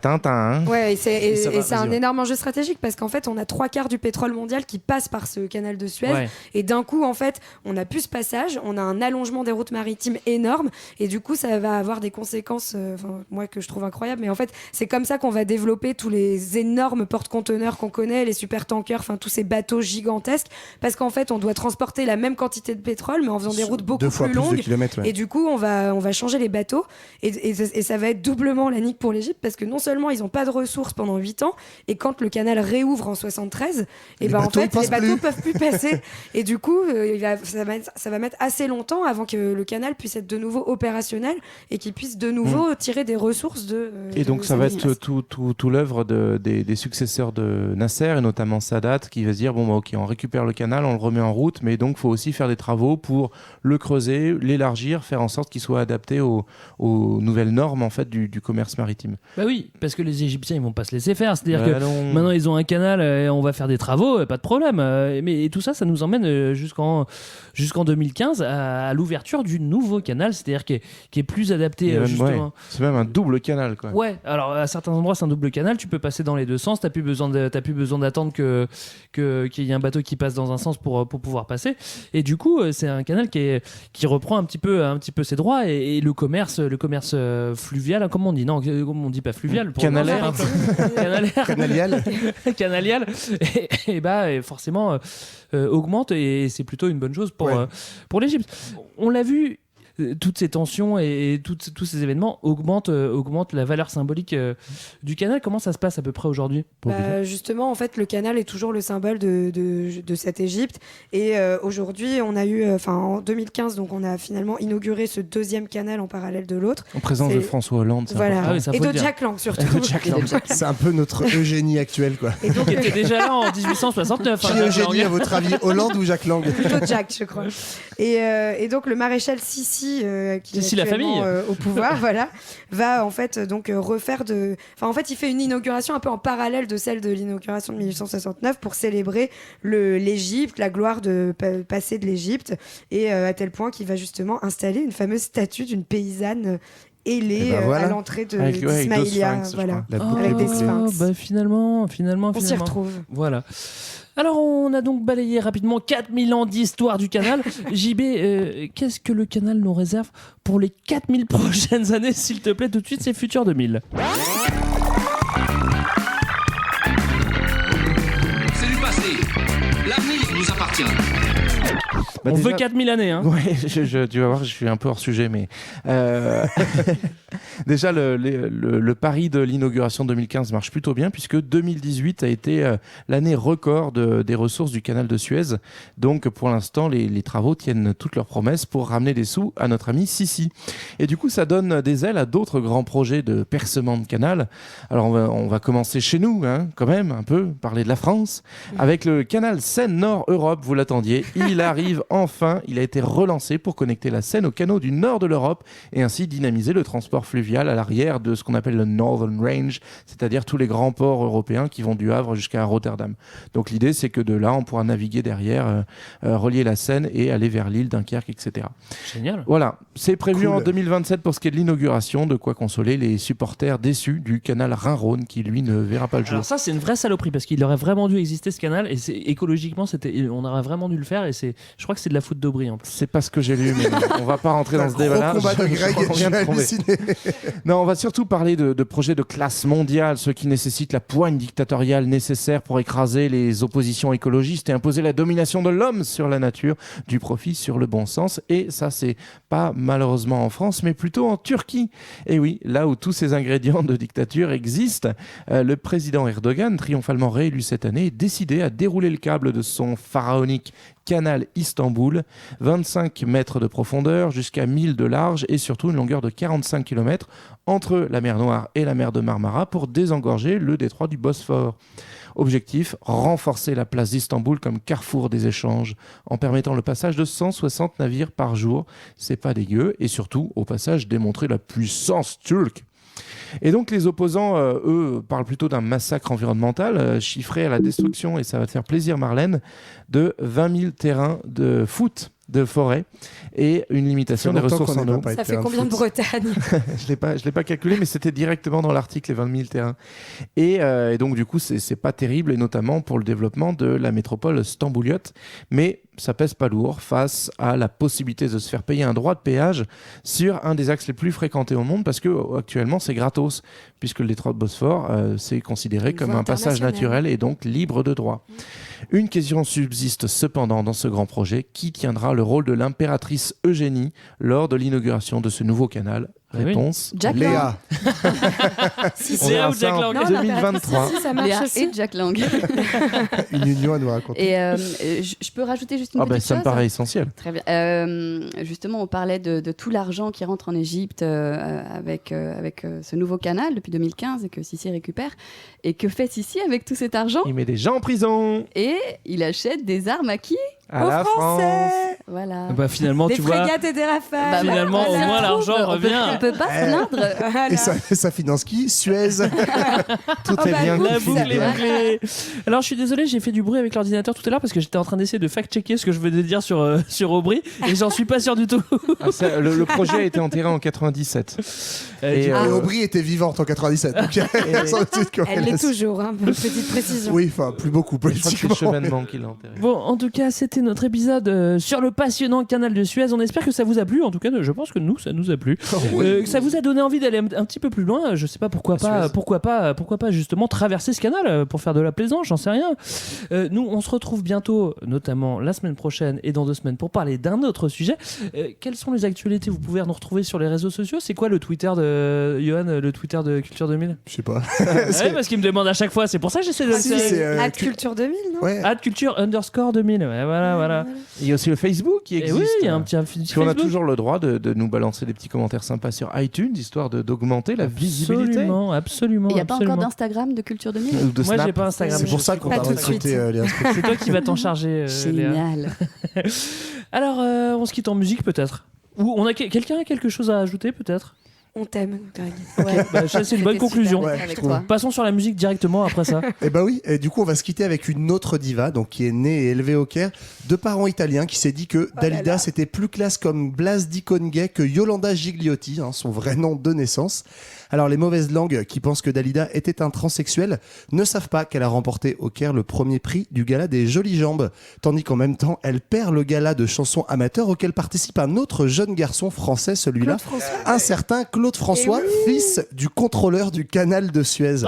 Tintin. Ouais, et c'est un énorme enjeu stratégique parce qu'en fait on a 3/4 du pétrole mondial qui passe par ce canal de Suez et d'un coup en fait on n'a plus ce passage, on a un allongement des routes maritimes énorme et du coup ça va avoir des conséquences moi que je trouve incroyables, mais en fait c'est comme ça qu'on va développer tous les énormes porte-conteneurs qu'on connaît, les super tankers, enfin tous ces bateaux gigantesques, parce qu'en fait on doit transporter la même quantité de pétrole mais en faisant des routes beaucoup plus longues et du coup on va changer les bateaux et ça va être doublement la nique pour l'Égypte parce que non seulement ils n'ont pas de ressources pendant 8 ans et quand le canal réouvre en 73 et ben en fait les bateaux peuvent plus passer et du coup ça va mettre assez longtemps avant que le canal puisse être de nouveau opérationnel et qu'il puisse de nouveau tirer des ressources et donc ça va être tout l'œuvre des successeurs de Nasser et notamment Sadat qui va se dire ok, on récupère le canal, on le remet en route, mais donc il faut aussi faire des travaux pour le creuser, l'élargir, faire en sorte qu'il soit adapté aux nouvelles normes en fait du commerce maritime. Bah oui, parce que les Égyptiens ils vont pas se laisser faire, c'est-à-dire que maintenant ils ont un canal et on va faire des travaux, pas de problème. Mais tout ça, ça nous emmène jusqu'en 2015 à l'ouverture du nouveau canal, c'est-à-dire qui est plus adapté justement. Ouais, c'est même un double canal, quoi. Ouais, alors à certains endroits c'est un double canal, tu peux passer dans les deux sens, t'as plus besoin d'attendre qu'il y ait un bateau qui passe dans un sens pour pouvoir passer. Et du coup, c'est un canal qui reprend un petit peu ses droits et le commerce fluvial, comment on dit? Non, comment on dit pas fluvial? Canalaire. Canalial. Et forcément augmente et c'est plutôt une bonne chose pour l'Égypte. On l'a vu. Toutes ces tensions et tous ces événements augmentent la valeur symbolique du canal. Comment ça se passe à peu près aujourd'hui? Justement, en fait, le canal est toujours le symbole de cette Égypte. Et aujourd'hui, on a eu, en 2015, donc on a finalement inauguré ce deuxième canal en parallèle de l'autre. En présence de François Hollande. Voilà. Et de Jack Lang surtout. C'est un peu notre Eugénie actuelle, quoi. Et donc, qui était déjà là en 1869. Qui est Eugénie, à votre avis, Hollande ou Jack Lang? Plutôt Jack, je crois. Et donc le maréchal Sissi, qui est la famille au pouvoir, voilà, va en fait donc refaire il fait une inauguration un peu en parallèle de celle de l'inauguration de 1869 pour célébrer l'Égypte, la gloire passée de l'Égypte, et à tel point qu'il va justement installer une fameuse statue d'une paysanne ailée à l'entrée d'Ismaïlia, voilà, avec des sphinx. Finalement, on s'y retrouve. Voilà. Alors, on a donc balayé rapidement 4000 ans d'histoire du canal. JB, qu'est-ce que le canal nous réserve pour les 4000 prochaines années, s'il te plaît? Tout de suite, c'est Futur 2000. C'est du passé. L'avenir nous appartient. On veut 4000 années. Hein. Ouais, tu vas voir, je suis un peu hors sujet, mais déjà le pari de l'inauguration 2015 marche plutôt bien, puisque 2018 a été l'année record des ressources du canal de Suez. Donc pour l'instant, les travaux tiennent toutes leurs promesses pour ramener des sous à notre ami Sissi. Et du coup, ça donne des ailes à d'autres grands projets de percement de canal. Alors on va commencer chez nous, hein, quand même, un peu, parler de la France, avec le canal Seine-Nord-Europe, vous l'attendiez. Il arrive enfin, il a été relancé pour connecter la Seine aux canaux du nord de l'Europe et ainsi dynamiser le transport fluvial à l'arrière de ce qu'on appelle le Northern Range, c'est-à-dire tous les grands ports européens qui vont du Havre jusqu'à Rotterdam. Donc l'idée, c'est que de là, on pourra naviguer derrière, relier la Seine et aller vers Lille, Dunkerque, etc. Génial. Voilà, c'est prévu en 2027 pour ce qui est de l'inauguration, de quoi consoler les supporters déçus du canal Rhin-Rhône qui, lui, ne verra pas le jour. Alors ça, c'est une vraie saloperie parce qu'il aurait vraiment dû exister ce canal et écologiquement, on aurait vraiment dû le faire et je crois que c'est de la faute d'Aubry en plus. C'est pas ce que j'ai lu, mais on va pas rentrer dans ce débat-là. Combat de Greg, non, on va surtout parler de projets de classe mondiale, ceux qui nécessitent la poigne dictatoriale nécessaire pour écraser les oppositions écologistes et imposer la domination de l'homme sur la nature, du profit sur le bon sens. Et ça, c'est pas malheureusement en France, mais plutôt en Turquie. Et oui, là où tous ces ingrédients de dictature existent, le président Erdogan, triomphalement réélu cette année, est décidé à dérouler le câble de son pharaonique canal Istanbul, 25 mètres de profondeur jusqu'à 1000 de large et surtout une longueur de 45 km entre la mer Noire et la mer de Marmara pour désengorger le détroit du Bosphore. Objectif, renforcer la place d'Istanbul comme carrefour des échanges en permettant le passage de 160 navires par jour. C'est pas dégueu et surtout, au passage, démontrer la puissance turque. Et donc les opposants, eux, parlent plutôt d'un massacre environnemental chiffré à la destruction, et ça va te faire plaisir Marlène, de 20 000 terrains de foot de forêt et une limitation des ressources en eau. Ça fait combien de Bretagne? Je l'ai pas calculé, mais c'était directement dans l'article, les 20 000 terrains. Et donc du coup, c'est pas terrible, et notamment pour le développement de la métropole stambouliote. Mais ça pèse pas lourd face à la possibilité de se faire payer un droit de péage sur un des axes les plus fréquentés au monde, parce que actuellement c'est gratos, puisque le détroit de Bosphore c'est considéré comme un passage naturel et donc libre de droit. Une question subsiste cependant dans ce grand projet: qui tiendra le rôle de l'impératrice Eugénie lors de l'inauguration de ce nouveau canal? Réponse, Jack Léa. Si, Léa ou Jack Lang? En 2023. Si, ça marche Léa aussi. Et Jack Lang. Une union à nous raconter. Et je peux rajouter juste une petite chose? Ça me paraît essentiel. Très bien. Justement, on parlait de tout l'argent qui rentre en Égypte avec ce nouveau canal depuis 2015 et que Sissi récupère. Et que fait Sissi avec tout cet argent? Il met des gens en prison. Et il achète des armes à qui? À la France. Voilà. Bah finalement, Des tu vois. frégates et des rafales. Finalement, au moins l'argent revient. On peut pas se plaindre. Et ça finance qui? Suez. Tout est bien. La qui boucle finit est bien. bouclée. Alors je suis désolé, j'ai fait du bruit avec l'ordinateur tout à l'heure parce que j'étais en train d'essayer de fact-checker ce que je venais de dire sur Aubry et j'en suis pas sûr du tout. Le projet a été enterré en 97. Et Aubry était vivante en 97. Donc elle l'est toujours, hein, petite précision. Oui, enfin, plus beaucoup, politiquement. C'est le chevènement qui l'a enterré. Bon, en tout cas, c'était notre épisode sur le passionnant canal de Suez. On espère que ça vous a plu. En tout cas, je pense que nous, ça nous a plu. Que ça vous a donné envie d'aller un petit peu plus loin. Je sais pas pourquoi pas justement traverser ce canal pour faire de la plaisance, j'en sais rien. Nous, on se retrouve bientôt, notamment la semaine prochaine et dans 2 semaines, pour parler d'un autre sujet. Quelles sont les actualités? Vous pouvez nous retrouver sur les réseaux sociaux. C'est quoi le Twitter de Johan, le Twitter de Culture 2000? Je sais pas. Ouais, parce qu'il me demande à chaque fois. C'est pour ça que j'essaie de le c'est Culture 2000, non? Ouais. @culture_2000. Ouais, voilà. Il y a aussi le Facebook qui existe. Et oui, il y a un petit Puis on a toujours le droit de nous balancer des petits commentaires sympas sur iTunes, histoire d'augmenter la visibilité. Absolument. Il n'y a pas encore d'Instagram de Culture 2000? Ou de Moi, Snap. j'ai pas Instagram. C'est pour ça qu'on t'a recruté, Léa. C'est toi qui vas t'en charger, Léa. Génial. Alors, on se quitte en musique peut-être. Ou on a quelqu'un a quelque chose à ajouter peut-être? On t'aime, Greg. Ouais. Bah, ça, c'est une bonne C'était conclusion. super Ouais, avec je trouve. toi. Passons sur la musique directement après ça. Et bah oui, et du coup on va se quitter avec une autre diva, donc qui est née et élevée au Caire, de parents italiens, qui s'est dit que Dalida c'était plus classe comme Blas di Congue que Yolanda Gigliotti, son vrai nom de naissance. Alors les mauvaises langues qui pensent que Dalida était un transsexuel ne savent pas qu'elle a remporté au Caire le premier prix du gala des Jolies Jambes, tandis qu'en même temps elle perd le gala de chansons amateurs auquel participe un autre jeune garçon français, celui-là, un certain Claude François, fils du contrôleur du canal de Suez.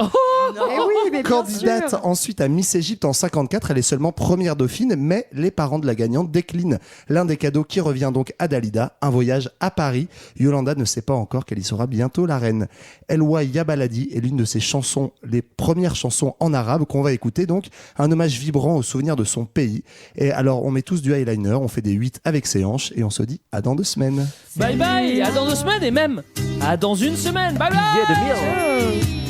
Candidate ensuite à Miss Égypte en 54, elle est seulement première dauphine, mais les parents de la gagnante déclinent l'un des cadeaux qui revient donc à Dalida, un voyage à Paris. Yolanda ne sait pas encore qu'elle y sera bientôt la reine. Elwa Yabaladi est l'une de ses chansons, les premières chansons en arabe qu'on va écouter, donc un hommage vibrant au souvenir de son pays. Et alors on met tous du eyeliner, on fait des 8 avec ses hanches et on se dit à dans 2 semaines. Bye bye, à dans 2 semaines et même à dans 1 semaine. Bye bye. Billet de mille. Ciao.